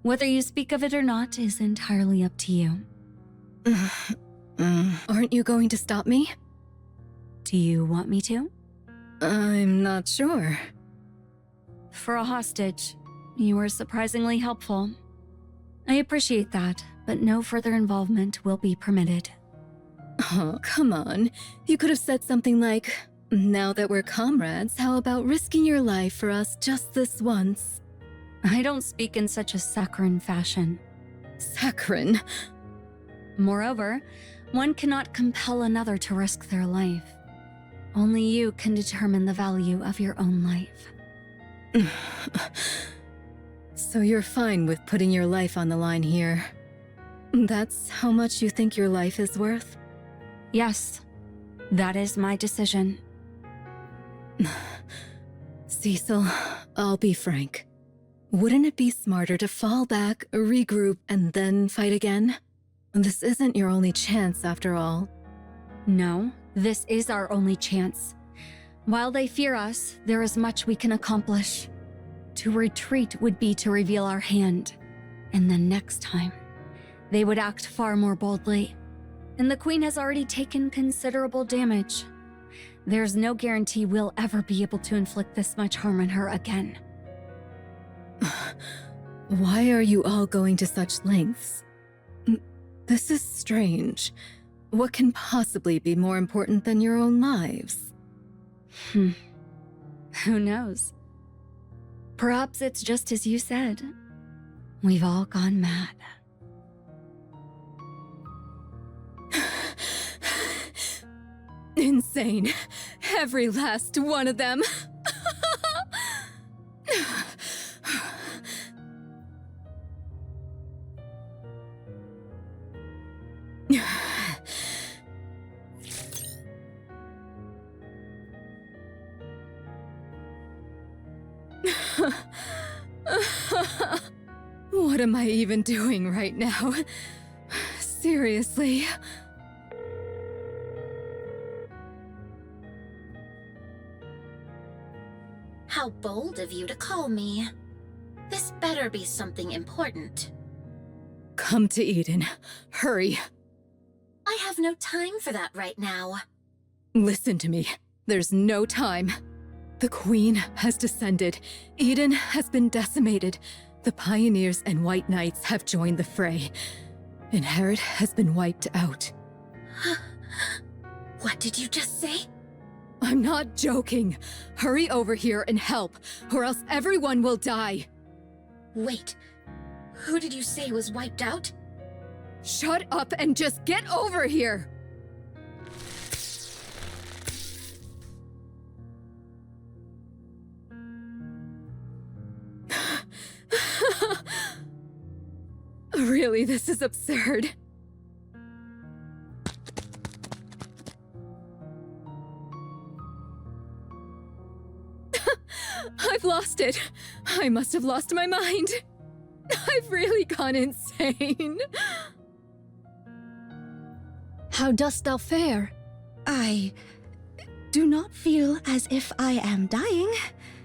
Whether you speak of it or not is entirely up to you. Aren't you going to stop me? Do you want me to? I'm not sure. For a hostage, you were surprisingly helpful. I appreciate that, but no further involvement will be permitted. Oh, come on. You could have said something like, now that we're comrades, how about risking your life for us just this once? I don't speak in such a saccharine fashion. Saccharine? Moreover, one cannot compel another to risk their life. Only you can determine the value of your own life. So you're fine with putting your life on the line here. That's how much you think your life is worth? Yes, that is my decision. Cecil, I'll be frank. Wouldn't it be smarter to fall back, regroup, and then fight again? This isn't your only chance, after all. No, this is our only chance. While they fear us, there is much we can accomplish. To retreat would be to reveal our hand. And then next time, they would act far more boldly. And the Queen has already taken considerable damage. There's no guarantee we'll ever be able to inflict this much harm on her again. Why are you all going to such lengths? This is strange. What can possibly be more important than your own lives? Who knows? Perhaps it's just as you said. We've all gone mad. Insane. Every last one of them. What am I even doing right now? Seriously. How bold of you to call me. This better be something important. Come to Eden. Hurry. I have no time for that right now. Listen to me. There's no time. The Queen has descended. Eden has been decimated. The Pioneers and White Knights have joined the fray. Inherit has been wiped out. What did you just say? I'm not joking. Hurry over here and help, or else everyone will die. Wait, who did you say was wiped out? Shut up and just get over here! Really, this is absurd. I've lost it. I must have lost my mind. I've really gone insane. How dost thou fare? I do not feel as if I am dying.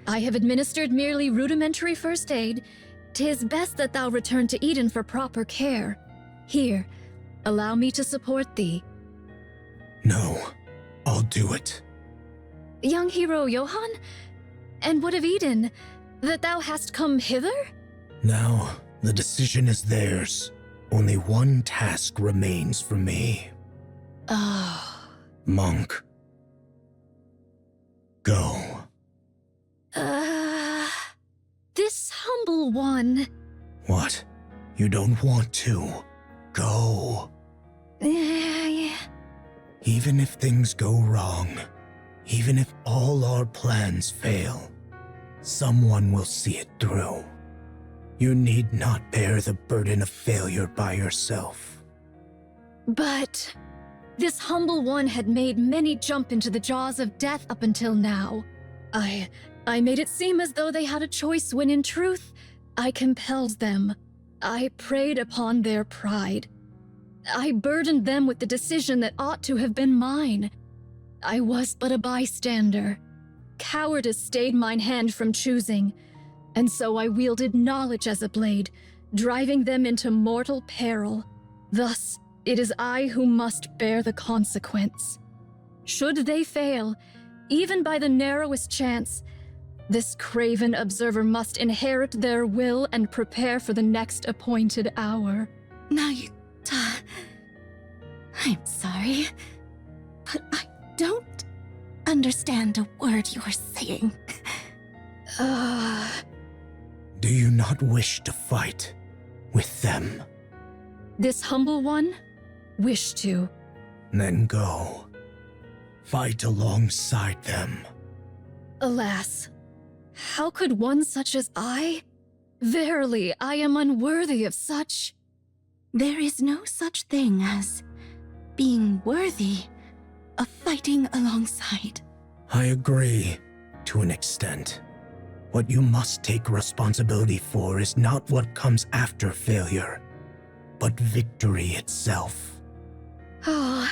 I have administered merely rudimentary first aid. 'Tis best that thou return to Eden for proper care. Here, allow me to support thee. No, I'll do it. Young hero Johann? And what of Eden? That thou hast come hither? Now, the decision is theirs. Only one task remains for me. Oh. Monk. Go. This humble one. What? You don't want to? Go. Even if things go wrong, even if all our plans fail, someone will see it through. You need not bear the burden of failure by yourself. But this humble one had made many jump into the jaws of death up until now. I made it seem as though they had a choice when in truth, I compelled them. I preyed upon their pride. I burdened them with the decision that ought to have been mine. I was but a bystander. Cowardice stayed mine hand from choosing, and so I wielded knowledge as a blade, driving them into mortal peril. Thus, it is I who must bear the consequence. Should they fail, even by the narrowest chance, this craven observer must inherit their will and prepare for the next appointed hour. Nayuta, I'm sorry, but I don't understand a word you are saying. Do you not wish to fight with them? This humble one? Wish to. Then go. Fight alongside them. Alas, how could one such as I? Verily, I am unworthy of such. There is no such thing as being worthy of fighting alongside. I agree, to an extent. What you must take responsibility for is not what comes after failure, but victory itself. Oh.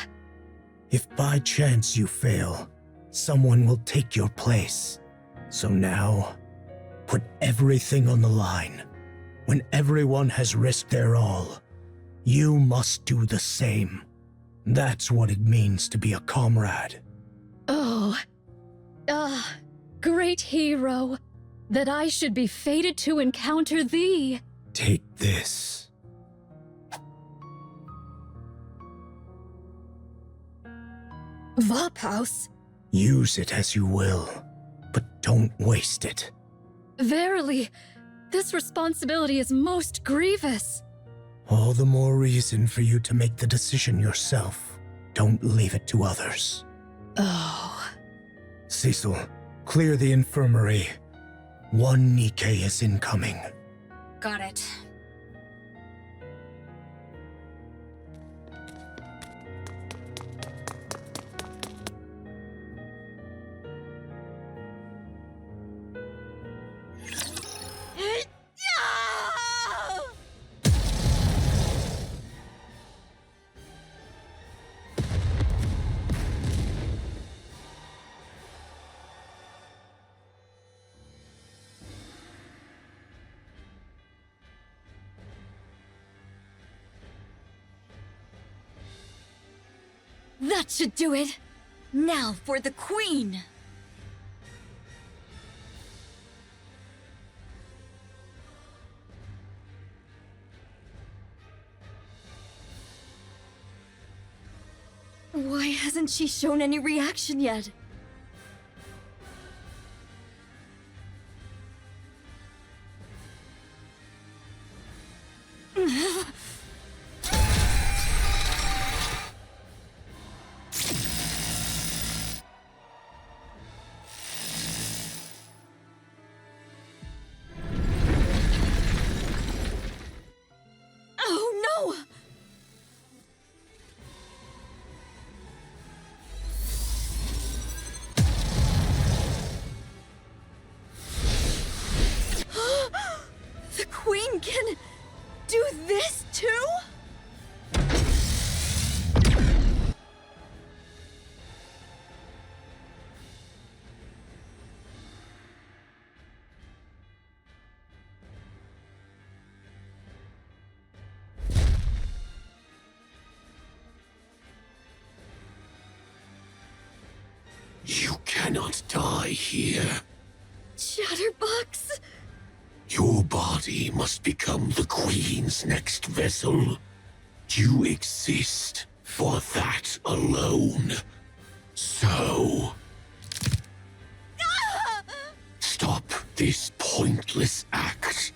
If by chance you fail, someone will take your place. So now, put everything on the line. When everyone has risked their all, you must do the same. That's what it means to be a comrade. Oh. Great hero. That I should be fated to encounter thee. Take this. Vaphaus. Use it as you will, but don't waste it. Verily, this responsibility is most grievous. All the more reason for you to make the decision yourself. Don't leave it to others. Oh. Cecil, clear the infirmary. One Nikke is incoming. Got it. That should do it! Now for the Queen! Why hasn't she shown any reaction yet? Oh no! The Queen can do this too? You cannot die here. Chatterbox? Your body must become the Queen's next vessel. You exist for that alone. So... stop this pointless act.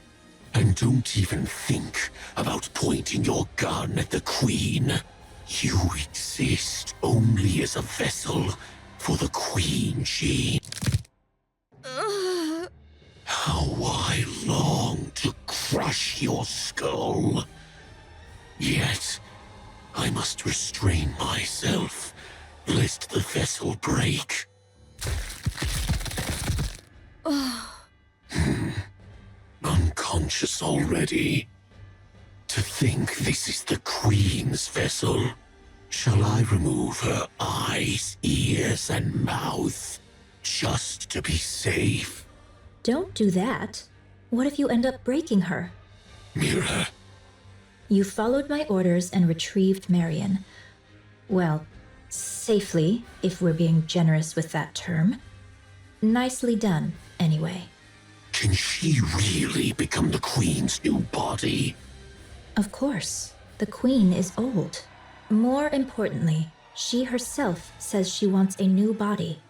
And don't even think about pointing your gun at the Queen. You exist only as a vessel for the Queen Gene. How I long to crush your skull. Yet, I must restrain myself, lest the vessel break. Unconscious already. To think this is the Queen's vessel. Shall I remove her eyes, ears, and mouth, just to be safe? Don't do that. What if you end up breaking her? Mira. You followed my orders and retrieved Marion. Well, safely, if we're being generous with that term. Nicely done, anyway. Can she really become the Queen's new body? Of course. The Queen is old. More importantly, she herself says she wants a new body.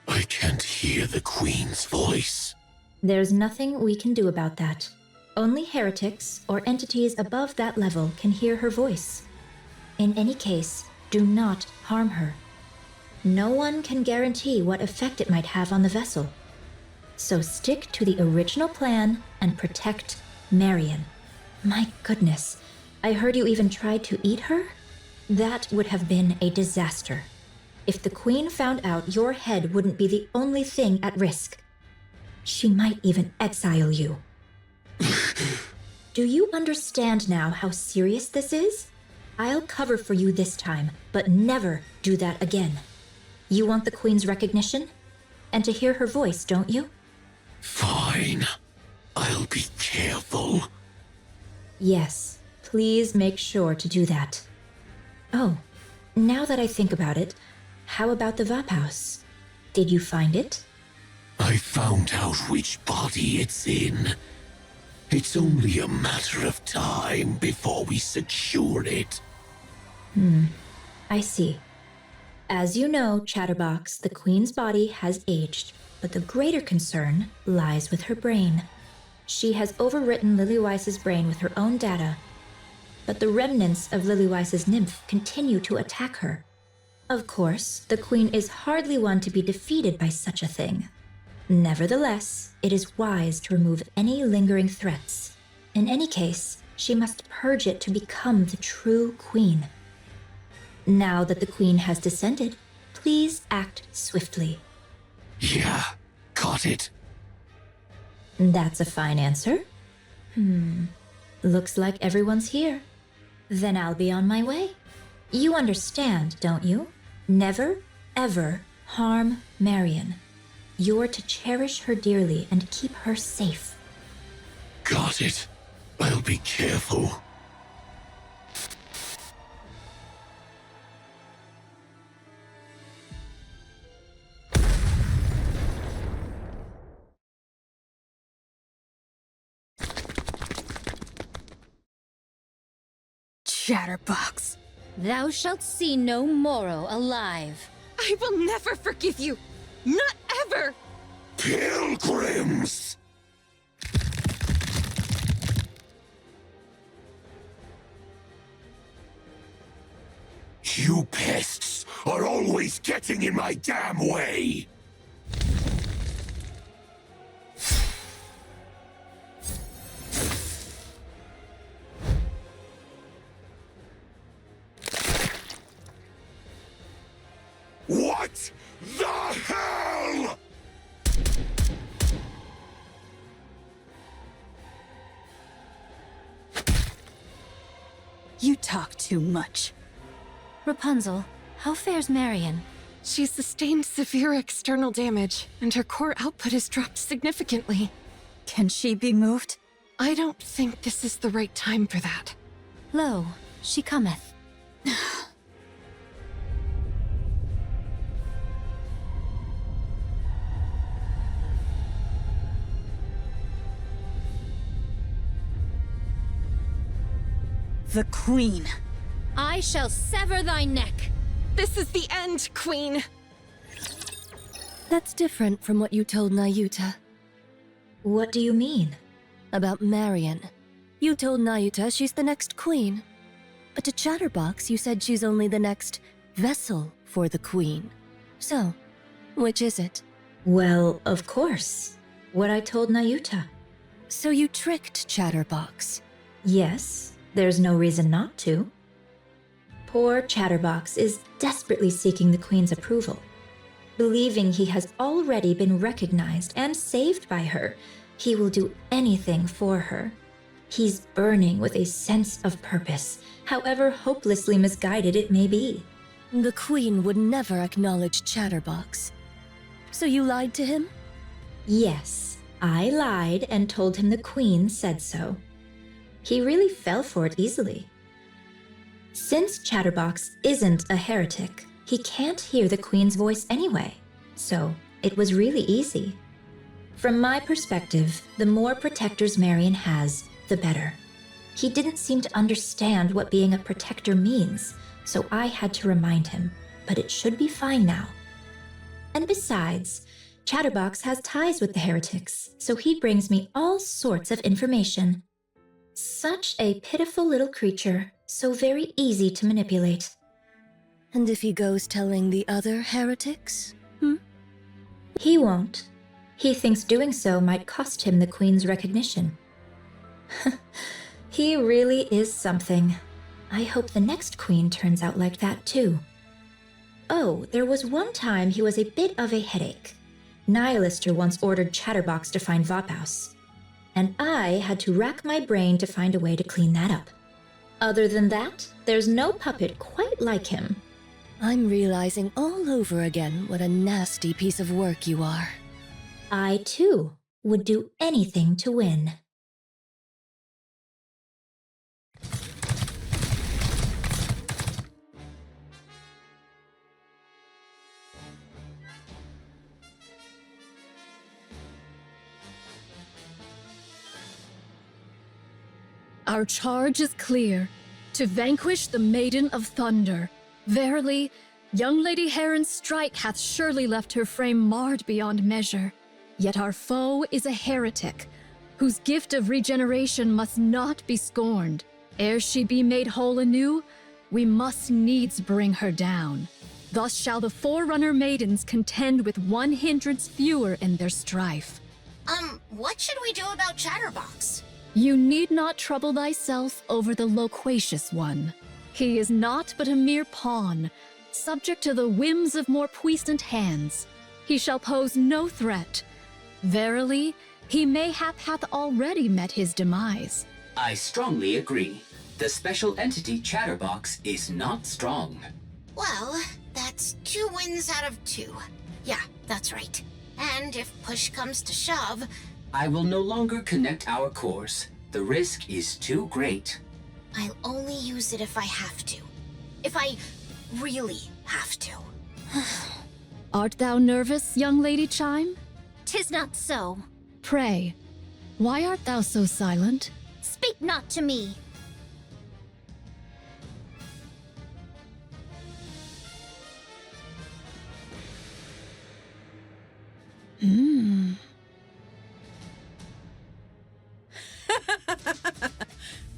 I can't hear the Queen's voice. There's nothing we can do about that. Only heretics or entities above that level can hear her voice. In any case, do not harm her. No one can guarantee what effect it might have on the vessel. So stick to the original plan and protect Marion. My goodness, I heard you even tried to eat her? That would have been a disaster. If the Queen found out, your head wouldn't be the only thing at risk. She might even exile you. Do you understand now how serious this is? I'll cover for you this time, but never do that again. You want the Queen's recognition? And to hear her voice, don't you? Fine. I'll be careful. Yes, please make sure to do that. Oh, now that I think about it, how about the Vap House? Did you find it? I found out which body it's in. It's only a matter of time before we secure it. I see. As you know, Chatterbox, the Queen's body has aged, but the greater concern lies with her brain. She has overwritten Liliweiss's brain with her own data, but the remnants of Liliweiss's nymph continue to attack her. Of course, the Queen is hardly one to be defeated by such a thing. Nevertheless, it is wise to remove any lingering threats. In any case, she must purge it to become the true Queen. Now that the Queen has descended, please act swiftly. Yeah, got it. That's a fine answer. Looks like everyone's here. Then I'll be on my way. You understand, don't you? Never, ever harm Marion. You're to cherish her dearly and keep her safe. Got it. I'll be careful. Chatterbox. Thou shalt see no Moro alive. I will never forgive you! Not ever! Pilgrims! You pests are always getting in my damn way! What the hell?! You talk too much. Rapunzel, how fares Marion? She's sustained severe external damage, and her core output has dropped significantly. Can she be moved? I don't think this is the right time for that. Lo, she cometh. The Queen. I shall sever thy neck. This is the end, Queen! That's different from what you told Nayuta. What do you mean? About Marion. You told Nayuta she's the next queen. But to Chatterbox, you said she's only the next vessel for the queen. So, which is it? Well, of course. What I told Nayuta. So you tricked Chatterbox? Yes, there's no reason not to. Poor Chatterbox is desperately seeking the Queen's approval. Believing he has already been recognized and saved by her, he will do anything for her. He's burning with a sense of purpose, however hopelessly misguided it may be. The Queen would never acknowledge Chatterbox. So you lied to him? Yes, I lied and told him the Queen said so. He really fell for it easily. Since Chatterbox isn't a heretic, he can't hear the Queen's voice anyway, so it was really easy. From my perspective, the more protectors Marion has, the better. He didn't seem to understand what being a protector means, so I had to remind him, but it should be fine now. And besides, Chatterbox has ties with the heretics, so he brings me all sorts of information. Such a pitiful little creature, so very easy to manipulate. And if he goes telling the other heretics? He won't. He thinks doing so might cost him the Queen's recognition. He really is something. I hope the next Queen turns out like that too. Oh, there was one time he was a bit of a headache. Nihilister once ordered Chatterbox to find Vophaus, and I had to rack my brain to find a way to clean that up. Other than that, there's no puppet quite like him. I'm realizing all over again what a nasty piece of work you are. I, too, would do anything to win. Our charge is clear, to vanquish the Maiden of Thunder. Verily, young Lady Heron's strike hath surely left her frame marred beyond measure. Yet our foe is a heretic, whose gift of regeneration must not be scorned. Ere she be made whole anew, we must needs bring her down. Thus shall the Forerunner Maidens contend with 100 fewer in their strife. What should we do about Chatterbox? You need not trouble thyself over the loquacious one. He is naught but a mere pawn, subject to the whims of more puissant hands. He shall pose no threat. Verily, he mayhap hath already met his demise. I strongly agree. The special entity Chatterbox is not strong. Well, that's 2 wins out of 2. Yeah, that's right. And if push comes to shove, I will no longer connect our cores. The risk is too great. I'll only use it if I have to. If I really have to. Art thou nervous, young Lady Chime? 'Tis not so. Pray, why art thou so silent? Speak not to me.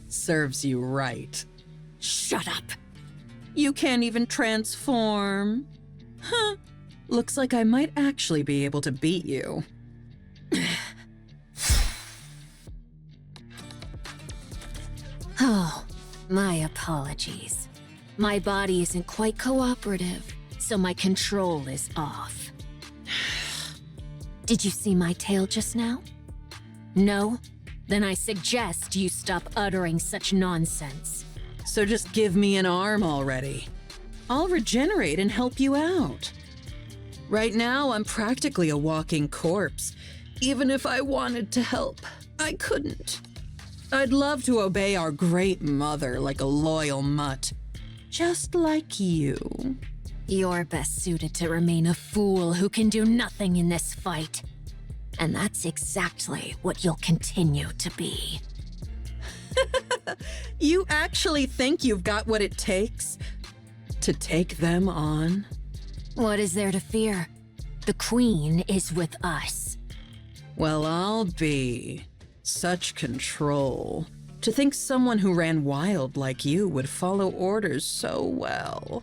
Serves you right. Shut up! You can't even transform. Huh. Looks like I might actually be able to beat you. Oh, my apologies. My body isn't quite cooperative, so my control is off. Did you see my tail just now? No? Then I suggest you stop uttering such nonsense. So just give me an arm already. I'll regenerate and help you out. Right now, I'm practically a walking corpse. Even if I wanted to help, I couldn't. I'd love to obey our great mother like a loyal mutt. Just like you. You're best suited to remain a fool who can do nothing in this fight. And that's exactly what you'll continue to be. You actually think you've got what it takes to take them on? What is there to fear? The Queen is with us. Well, I'll be. Such control. To think someone who ran wild like you would follow orders so well.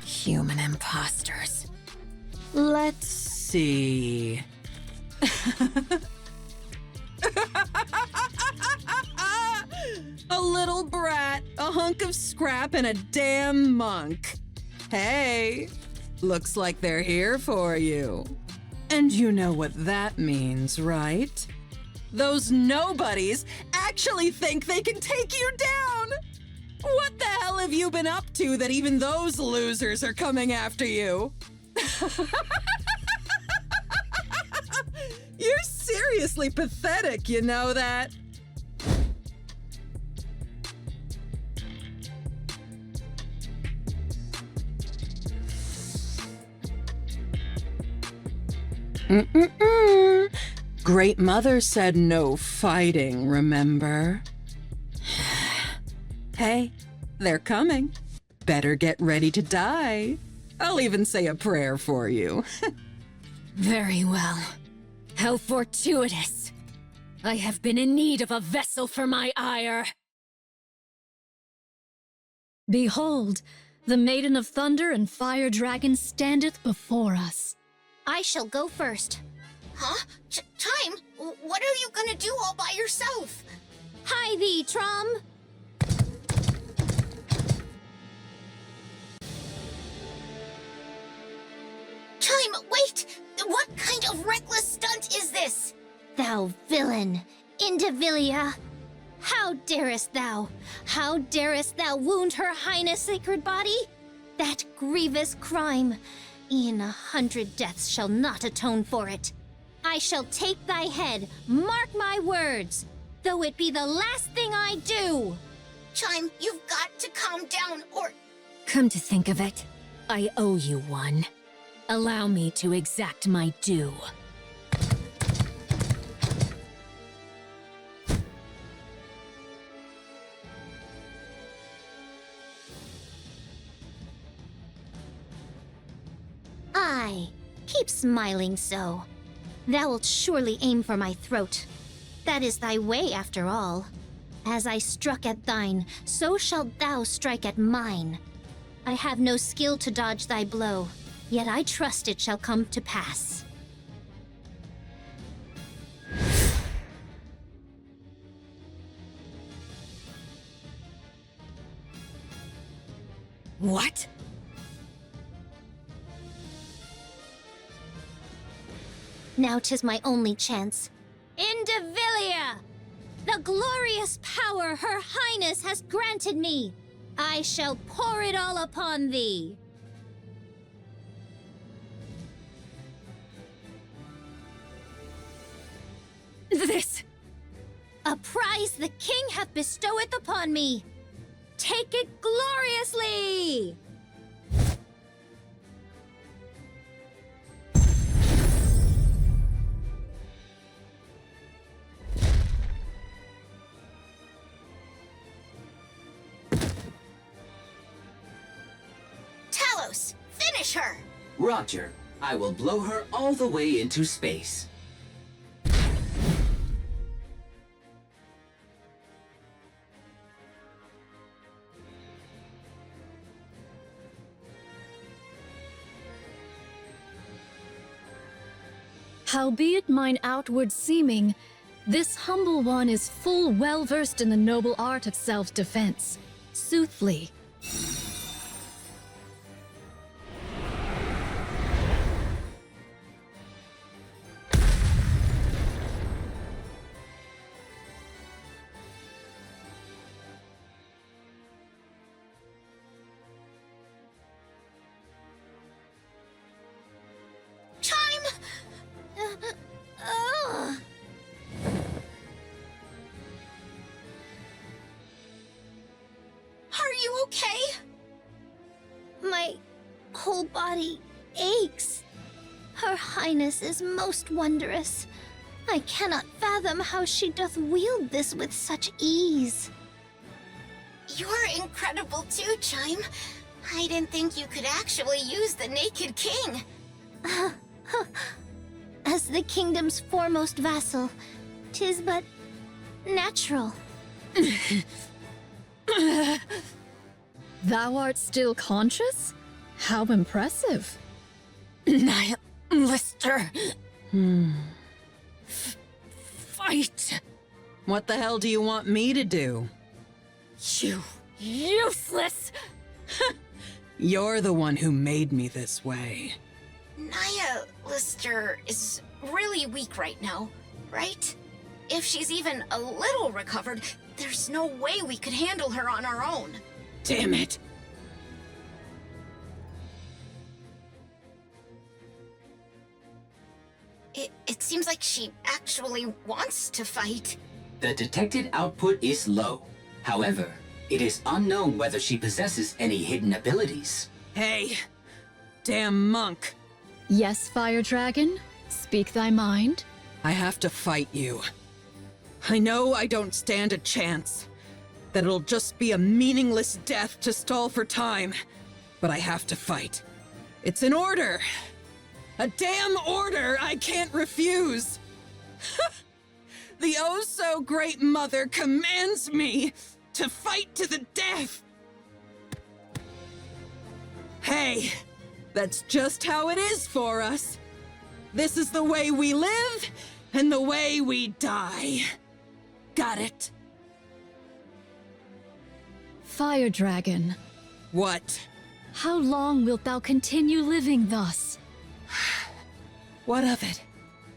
Human imposters. Let's see. A little brat, a hunk of scrap, and a damn monk. Hey, looks like they're here for you. And you know what that means, right? Those nobodies actually think they can take you down! What the hell have you been up to that even those losers are coming after you? You're seriously pathetic, you know that? Great Mother said no fighting, remember? Hey, they're coming. Better get ready to die. I'll even say a prayer for you. Very well. How fortuitous. I have been in need of a vessel for my ire. Behold, the Maiden of Thunder and Fire Dragon standeth before us. I shall go first. Huh? Time? What are you gonna do all by yourself? Hi thee, Trom! Time, wait! What kind of reckless stunt is this? Thou villain, Indivilia! How darest thou? How darest thou wound Her Highness' sacred body? That grievous crime! E'en 100 deaths shall not atone for it. I shall take thy head, mark my words, though it be the last thing I do! Chime, you've got to calm down, or... Come to think of it, I owe you one. Allow me to exact my due. Aye, keep smiling so. Thou wilt surely aim for my throat. That is thy way, after all. As I struck at thine, so shalt thou strike at mine. I have no skill to dodge thy blow, yet I trust it shall come to pass. What? Now 'tis my only chance. Indivilia! The glorious power Her Highness has granted me! I shall pour it all upon thee! This! A prize the king hath bestoweth upon me! Take it gloriously! close. Finish her! Roger. I will blow her all the way into space. Howbeit mine outward seeming, this humble one is full well versed in the noble art of self-defense. Soothly. Are you okay? My whole body aches. Her Highness is most wondrous. I cannot fathom how she doth wield this with such ease. You're incredible too, Chime. I didn't think you could actually use the Naked King. As the kingdom's foremost vassal, 'tis but natural. Thou art still conscious? How impressive. Nihilister. Fight. What the hell do you want me to do? You useless. You're the one who made me this way. Nihilister is really weak right now, right? If she's even a little recovered, there's no way we could handle her on our own. Damn it! It seems like she actually wants to fight. The detected output is low. However, it is unknown whether she possesses any hidden abilities. Hey! Damn monk! Yes, Fire Dragon? Speak thy mind. I have to fight you. I know I don't stand a chance. That it'll just be a meaningless death to stall for time. But I have to fight. It's an order! A damn order I can't refuse! The oh-so-great mother commands me to fight to the death! Hey, that's just how it is for us. This is the way we live, and the way we die. Got it? Fire Dragon. What? How long wilt thou continue living thus? What of it?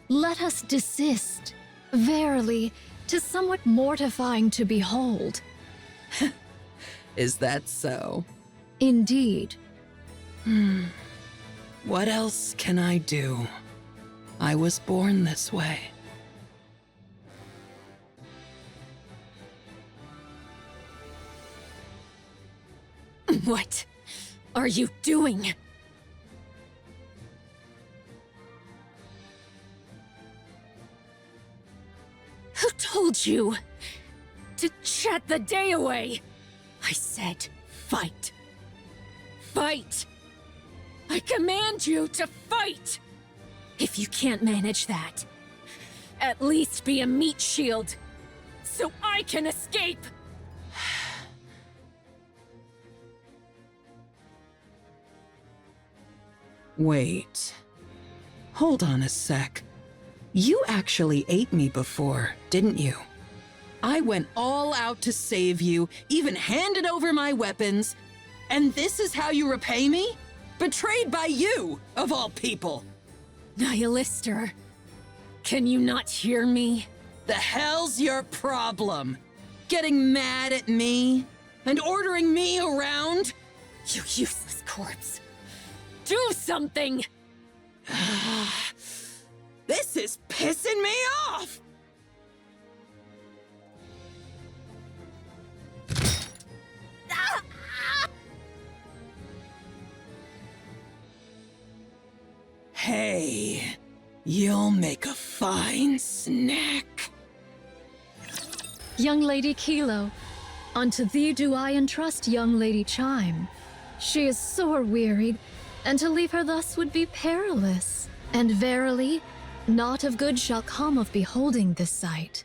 Let us desist. Verily, 'tis somewhat mortifying to behold. Is that so? Indeed. What else can I do? I was born this way. What are you doing? Who told you to chat the day away? I said fight. Fight! I command you to fight! If you can't manage that, at least be a meat shield, so I can escape! Wait. Hold on a sec. You actually ate me before, didn't you? I went all out to save you, even handed over my weapons, and this is how you repay me? Betrayed by you, of all people! Nihilister, can you not hear me? The hell's your problem? Getting mad at me? And ordering me around? You useless corpse. Do something! This is pissing me off! Hey, you'll make a fine snack. Young Lady Kilo, unto thee do I entrust young Lady Chime. She is sore wearied, and to leave her thus would be perilous. And verily, naught of good shall come of beholding this sight.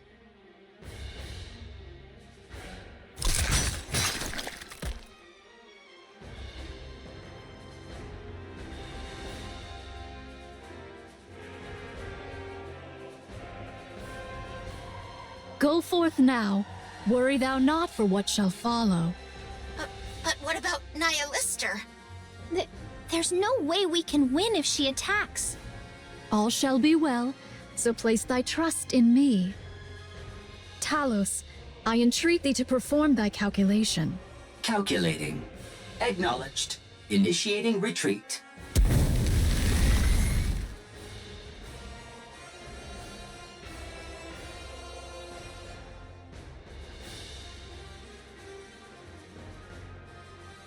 Go forth now. Worry thou not for what shall follow. But what about Nihilister? There's no way we can win if she attacks. All shall be well, so place thy trust in me. Talos, I entreat thee to perform thy calculation. Calculating. Acknowledged. Initiating retreat.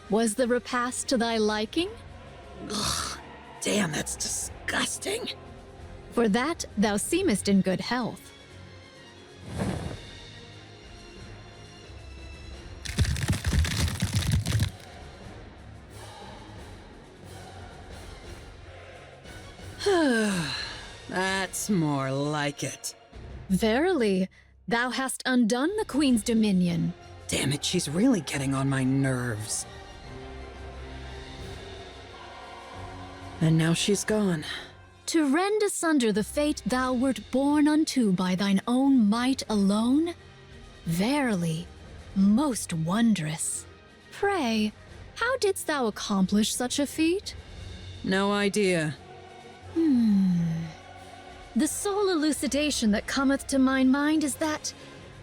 Was the repast to thy liking? Ugh, damn, that's disgusting. For that thou seemest in good health. That's more like it. Verily, thou hast undone the Queen's dominion. Damn it, she's really getting on my nerves. And now she's gone. To rend asunder the fate thou wert born unto by thine own might alone? Verily, most wondrous. Pray, how didst thou accomplish such a feat? No idea. The sole elucidation that cometh to mine mind is that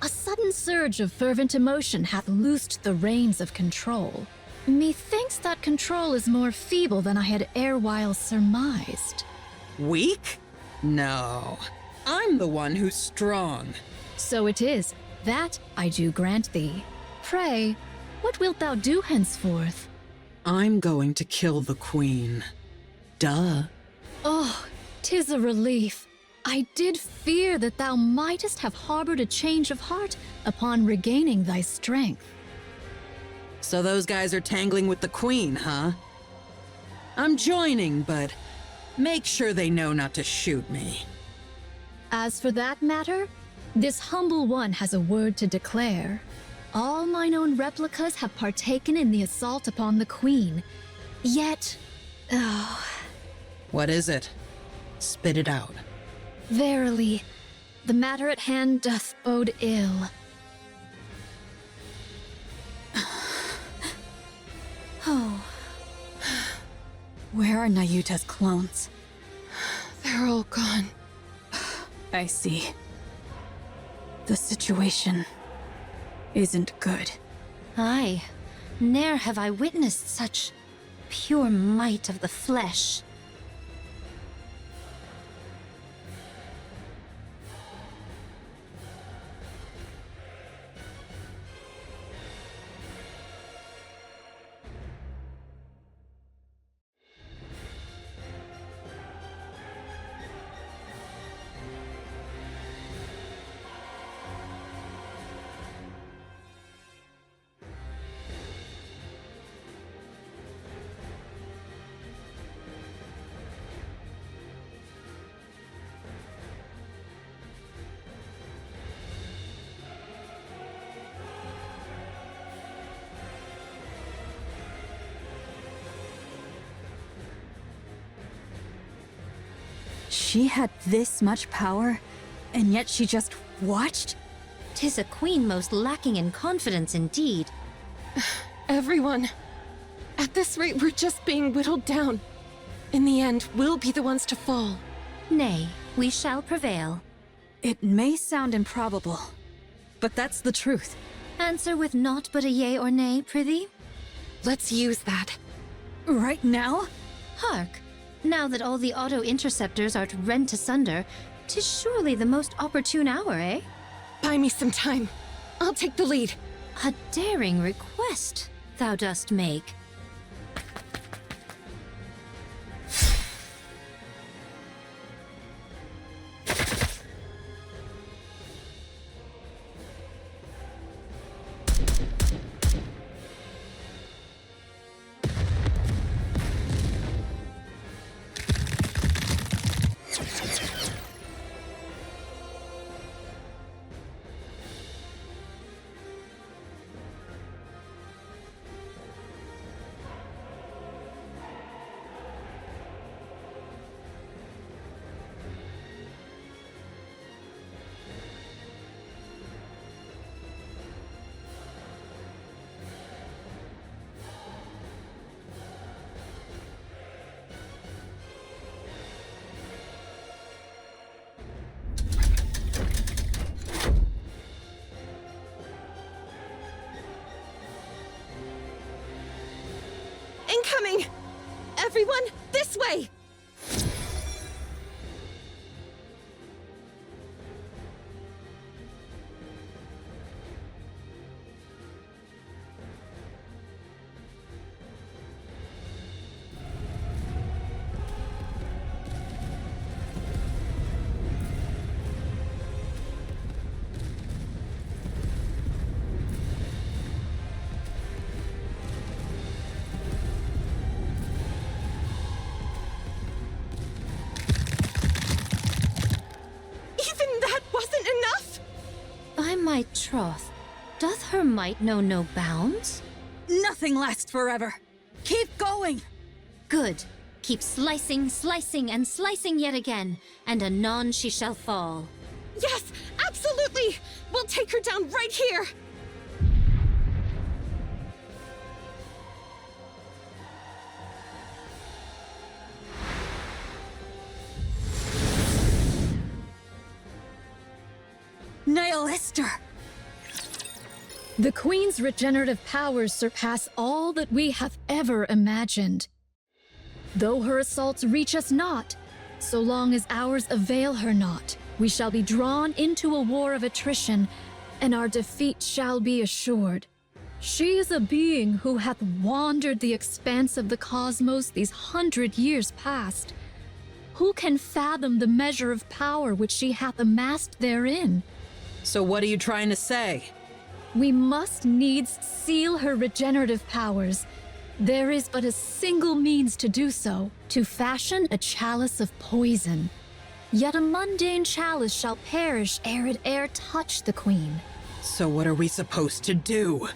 a sudden surge of fervent emotion hath loosed the reins of control. Methinks that control is more feeble than I had erewhile surmised. Weak? No. I'm the one who's strong. So it is. That I do grant thee. Pray, what wilt thou do henceforth? I'm going to kill the Queen. Duh. Oh, 'tis a relief. I did fear that thou mightest have harbored a change of heart upon regaining thy strength. So those guys are tangling with the Queen, huh? I'm joining, but make sure they know not to shoot me. As for that matter, this humble one has a word to declare. All mine own replicas have partaken in the assault upon the Queen. Yet, What is it? Spit it out. verily, the matter at hand doth bode ill. Oh. Where are Nayuta's clones? They're all gone. I see. The situation isn't good. Aye, ne'er have I witnessed such pure might of the flesh. She had this much power, and yet she just watched? 'Tis a queen most lacking in confidence indeed. Everyone. At this rate, we're just being whittled down. In the end, we'll be the ones to fall. Nay, we shall prevail. It may sound improbable, but that's the truth. Answer with naught but a yea or nay, prithee. Let's use that. Right now? Hark! Now that all the auto-interceptors are rent asunder, 'tis surely the most opportune hour, eh? Buy me some time. I'll take the lead. A daring request thou dost make. coming! Everyone, this way! My troth, doth her might know no bounds? Nothing lasts forever. Keep going! Good. Keep slicing, slicing, and slicing yet again, and anon she shall fall. Yes, absolutely! We'll take her down right here! Nihilister! The Queen's regenerative powers surpass all that we have ever imagined. Though her assaults reach us not, so long as ours avail her not, we shall be drawn into a war of attrition, and our defeat shall be assured. She is a being who hath wandered the expanse of the cosmos these 100 years past. Who can fathom the measure of power which she hath amassed therein? So what are you trying to say? We must needs seal her regenerative powers. There is but a single means to do so, to fashion a chalice of poison. Yet a mundane chalice shall perish ere it e'er touch the Queen. So what are we supposed to do?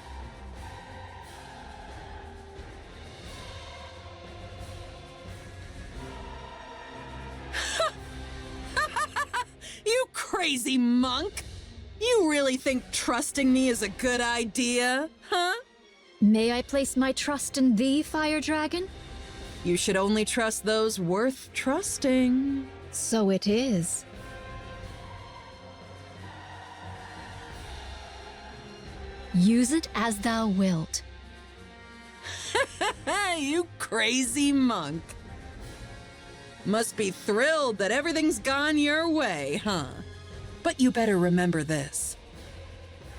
You crazy monk! You really think trusting me is a good idea, huh? May I place my trust in thee, Fire Dragon? You should only trust those worth trusting. So it is. Use it as thou wilt. You crazy monk. Must be thrilled that everything's gone your way, huh? But you better remember this.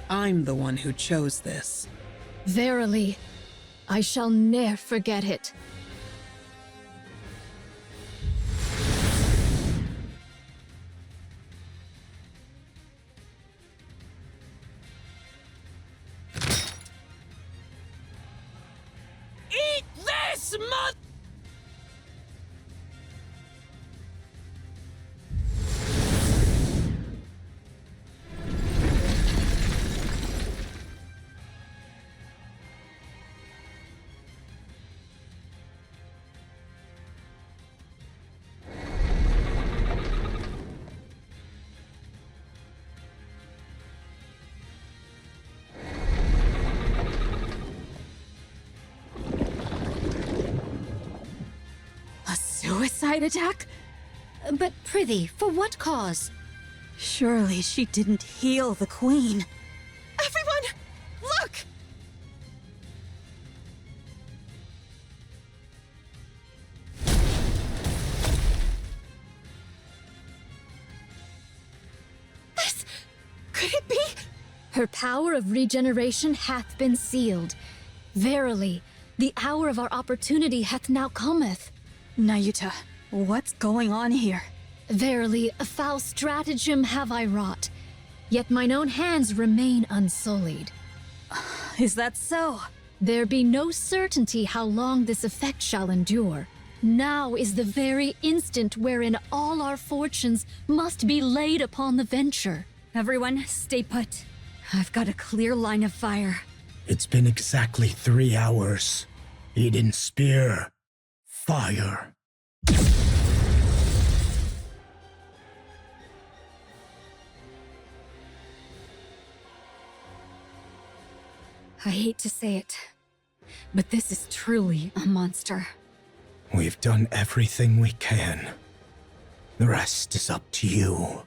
I'm the one who chose this. Verily, I shall ne'er forget it. Eat this, mother! Suicide attack? But prithee, for what cause? Surely she didn't heal the Queen. Everyone, look! This... could it be? Her power of regeneration hath been sealed. Verily, the hour of our opportunity hath now cometh. Nayuta, what's going on here? Verily, a foul stratagem have I wrought, yet mine own hands remain unsullied. Is that so? There be no certainty how long this effect shall endure. Now is the very instant wherein all our fortunes must be laid upon the venture. Everyone, stay put. I've got a clear line of fire. It's been exactly 3 hours. Eden Spear. Fire. I hate to say it, but this is truly a monster. We've done everything we can. The rest is up to you.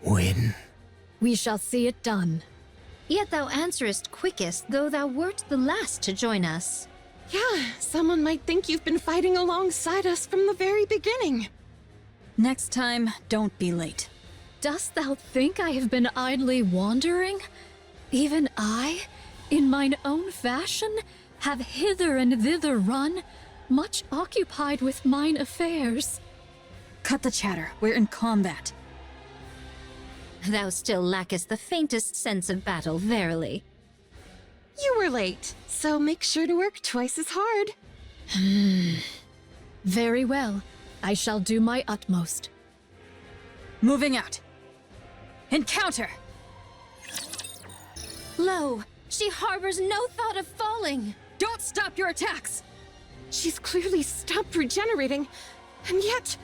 Win. We shall see it done. Yet thou answerest quickest, though thou wert the last to join us. Yeah, someone might think you've been fighting alongside us from the very beginning. Next time, don't be late. Dost thou think I have been idly wandering? Even I, in mine own fashion, have hither and thither run, much occupied with mine affairs. Cut the chatter. We're in combat. Thou still lackest the faintest sense of battle, verily. You were late, so make sure to work twice as hard. Very well. I shall do my utmost. Moving out. Encounter! Lo, she harbors no thought of falling. Don't stop your attacks! She's clearly stopped regenerating, and yet...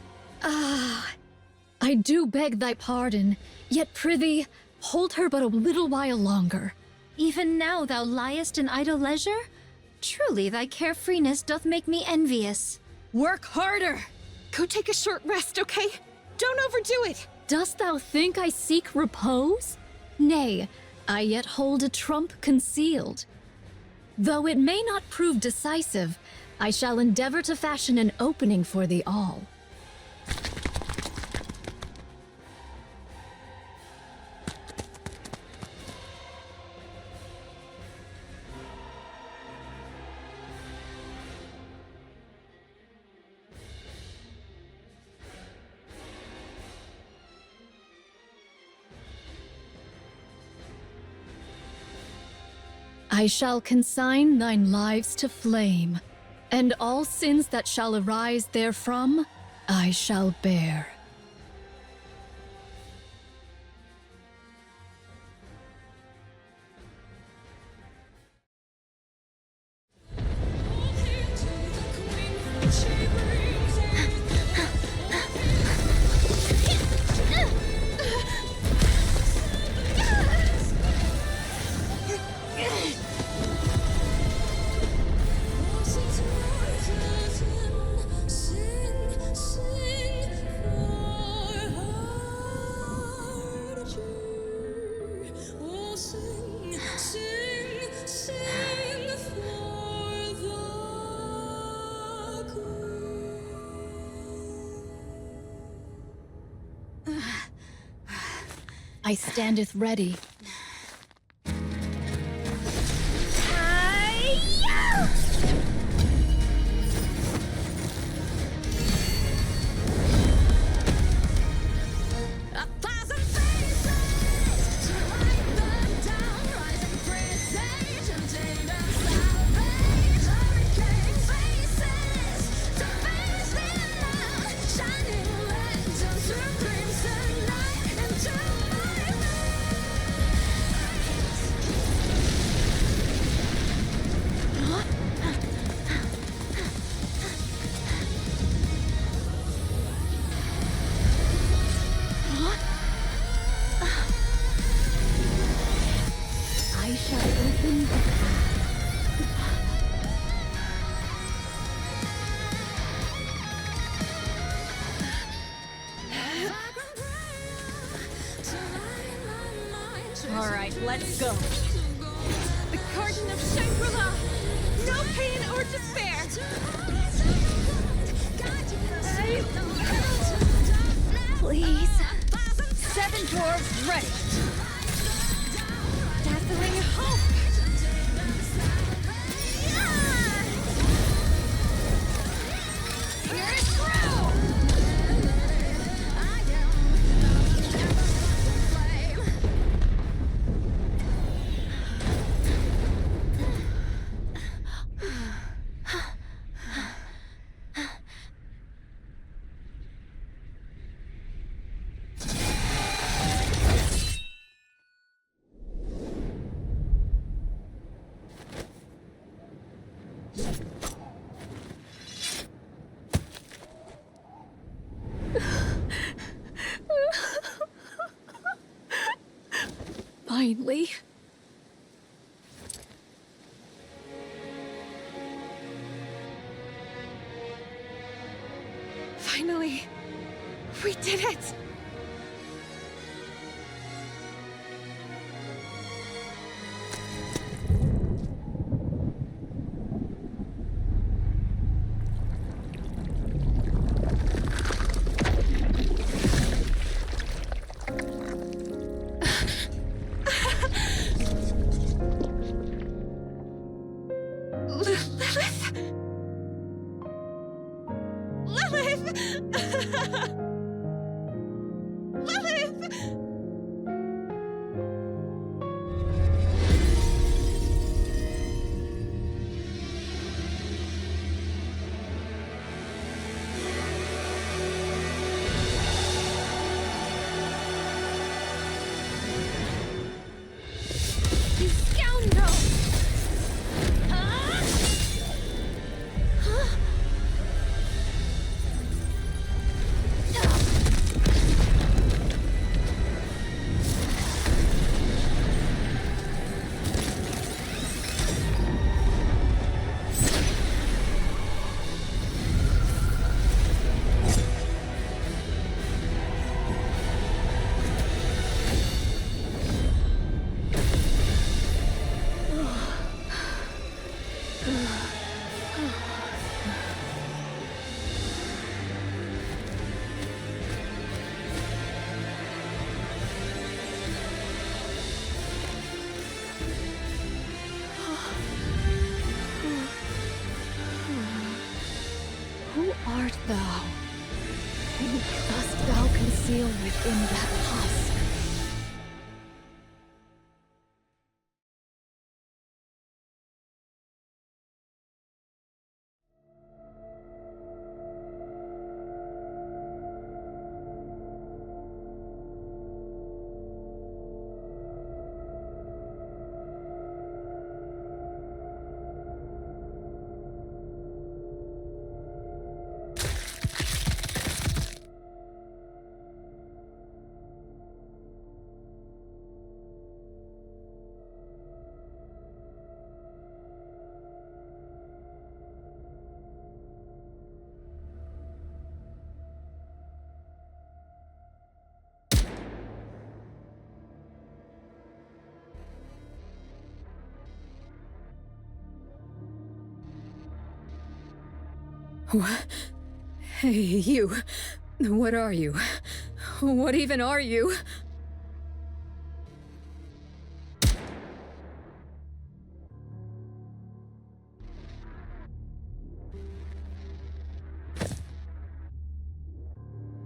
I do beg thy pardon, yet prithee, hold her but a little while longer. Even now thou liest in idle leisure? Truly thy carefreeness doth make me envious. Work harder! Go take a short rest, okay? Don't overdo it! Dost thou think I seek repose? Nay, I yet hold a trump concealed. Though it may not prove decisive, I shall endeavor to fashion an opening for thee all. I shall consign thine lives to flame, and all sins that shall arise therefrom, I shall bear. I standeth ready. Alright, let's go. The Garden of Shangri-La! No pain or despair! Please. 7 dwarves ready. Dazzling hope! Here it's through! Finally. Finally, we did it! Lilith! You scoundrel! Huh? Huh? Who art thou? Who dost thou conceal within that husk? What? Hey, you. What are you? What even are you?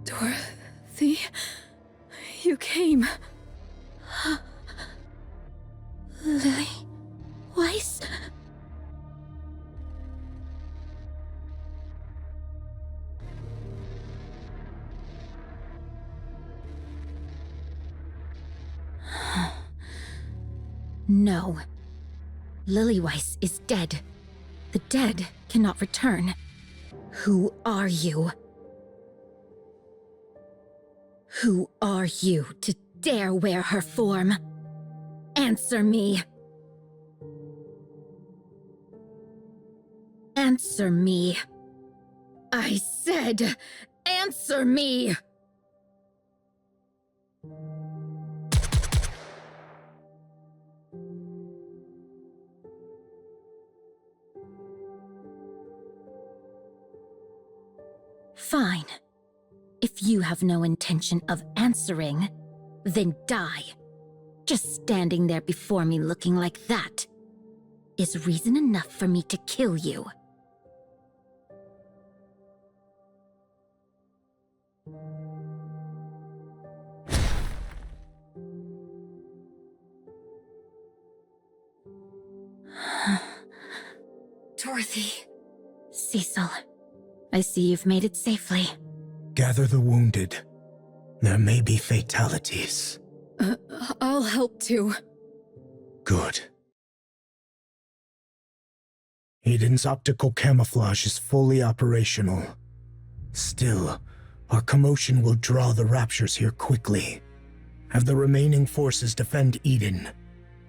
Dorothy? You came. Liliweiss? No. Liliweiss is dead. The dead cannot return. Who are you? Who are you to dare wear her form? Answer me. Answer me. I said, answer me! Fine. If you have no intention of answering, then die. Just standing there before me looking like that is reason enough for me to kill you. Dorothy. Cecil, I see you've made it safely. Gather the wounded. There may be fatalities. I'll help too. Good. Eden's optical camouflage is fully operational. Still, our commotion will draw the raptures here quickly. Have the remaining forces defend Eden.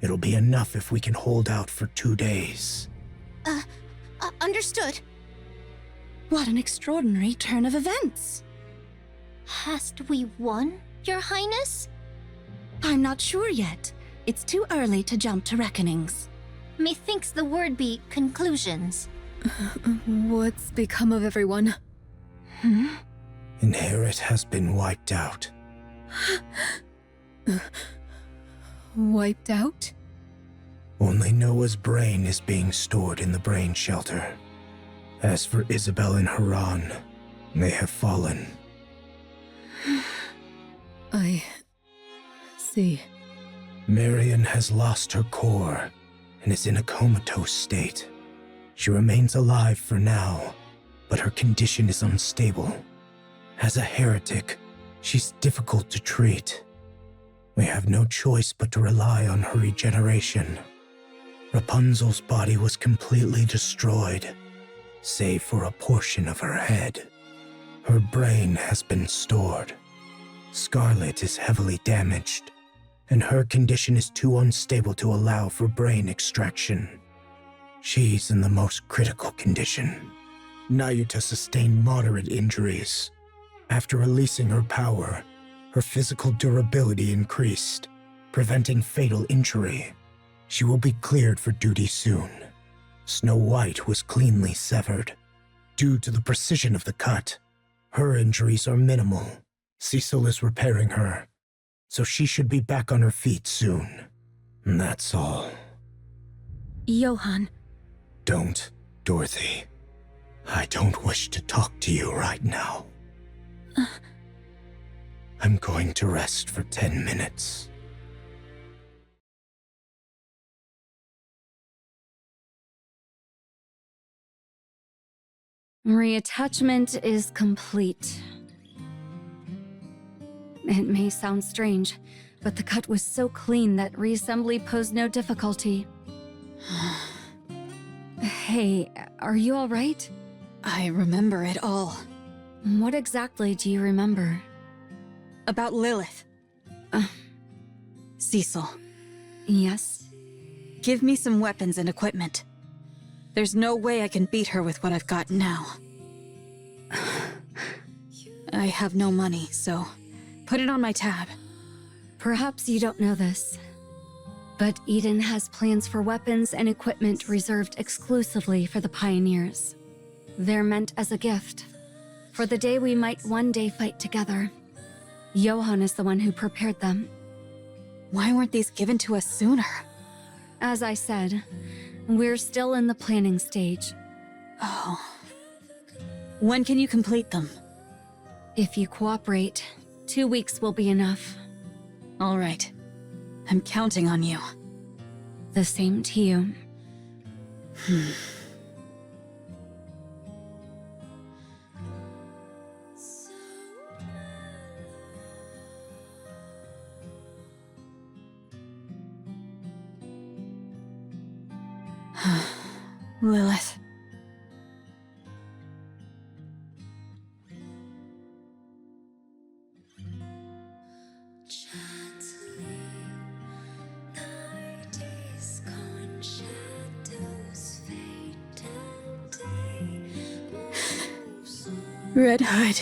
It'll be enough if we can hold out for 2 days. Understood. What an extraordinary turn of events. Hast we won, Your Highness? I'm not sure yet. It's too early to jump to reckonings. Methinks the word be conclusions. What's become of everyone? Inherit has been wiped out. Wiped out? Only Noah's brain is being stored in the brain shelter. As for Isabel and Haran, They have fallen. I see. Marion has lost her core and is in a comatose state. She remains alive for now, but her condition is unstable. As a heretic, she's difficult to treat. We have no choice but to rely on her regeneration. Rapunzel's body was completely destroyed, save for a portion of her head. Her brain has been stored. Scarlet is heavily damaged, and her condition is too unstable to allow for brain extraction. She's in the most critical condition. Nayuta sustained moderate injuries. After releasing her power, her physical durability increased, preventing fatal injury. She will be cleared for duty soon. Snow White was cleanly severed. Due to the precision of the cut, her injuries are minimal. Cecil is repairing her, so she should be back on her feet soon. That's all. Johann. Don't, Dorothy. I don't wish to talk to you right now. I'm going to rest for 10 minutes. Reattachment is complete. It may sound strange, but the cut was so clean that reassembly posed no difficulty. Hey, are you all right? I remember it all. What exactly do you remember? About Lilith. Cecil. Yes? Give me some weapons and equipment. There's no way I can beat her with what I've got now. I have no money, so put it on my tab. Perhaps you don't know this, but Eden has plans for weapons and equipment reserved exclusively for the pioneers. They're meant as a gift, for the day we might one day fight together. Johann is the one who prepared them. Why weren't these given to us sooner? As I said, we're still in the planning stage. Oh. When can you complete them? If you cooperate, 2 weeks will be enough. All right. I'm counting on you. The same to you. Lilith. Red Hood.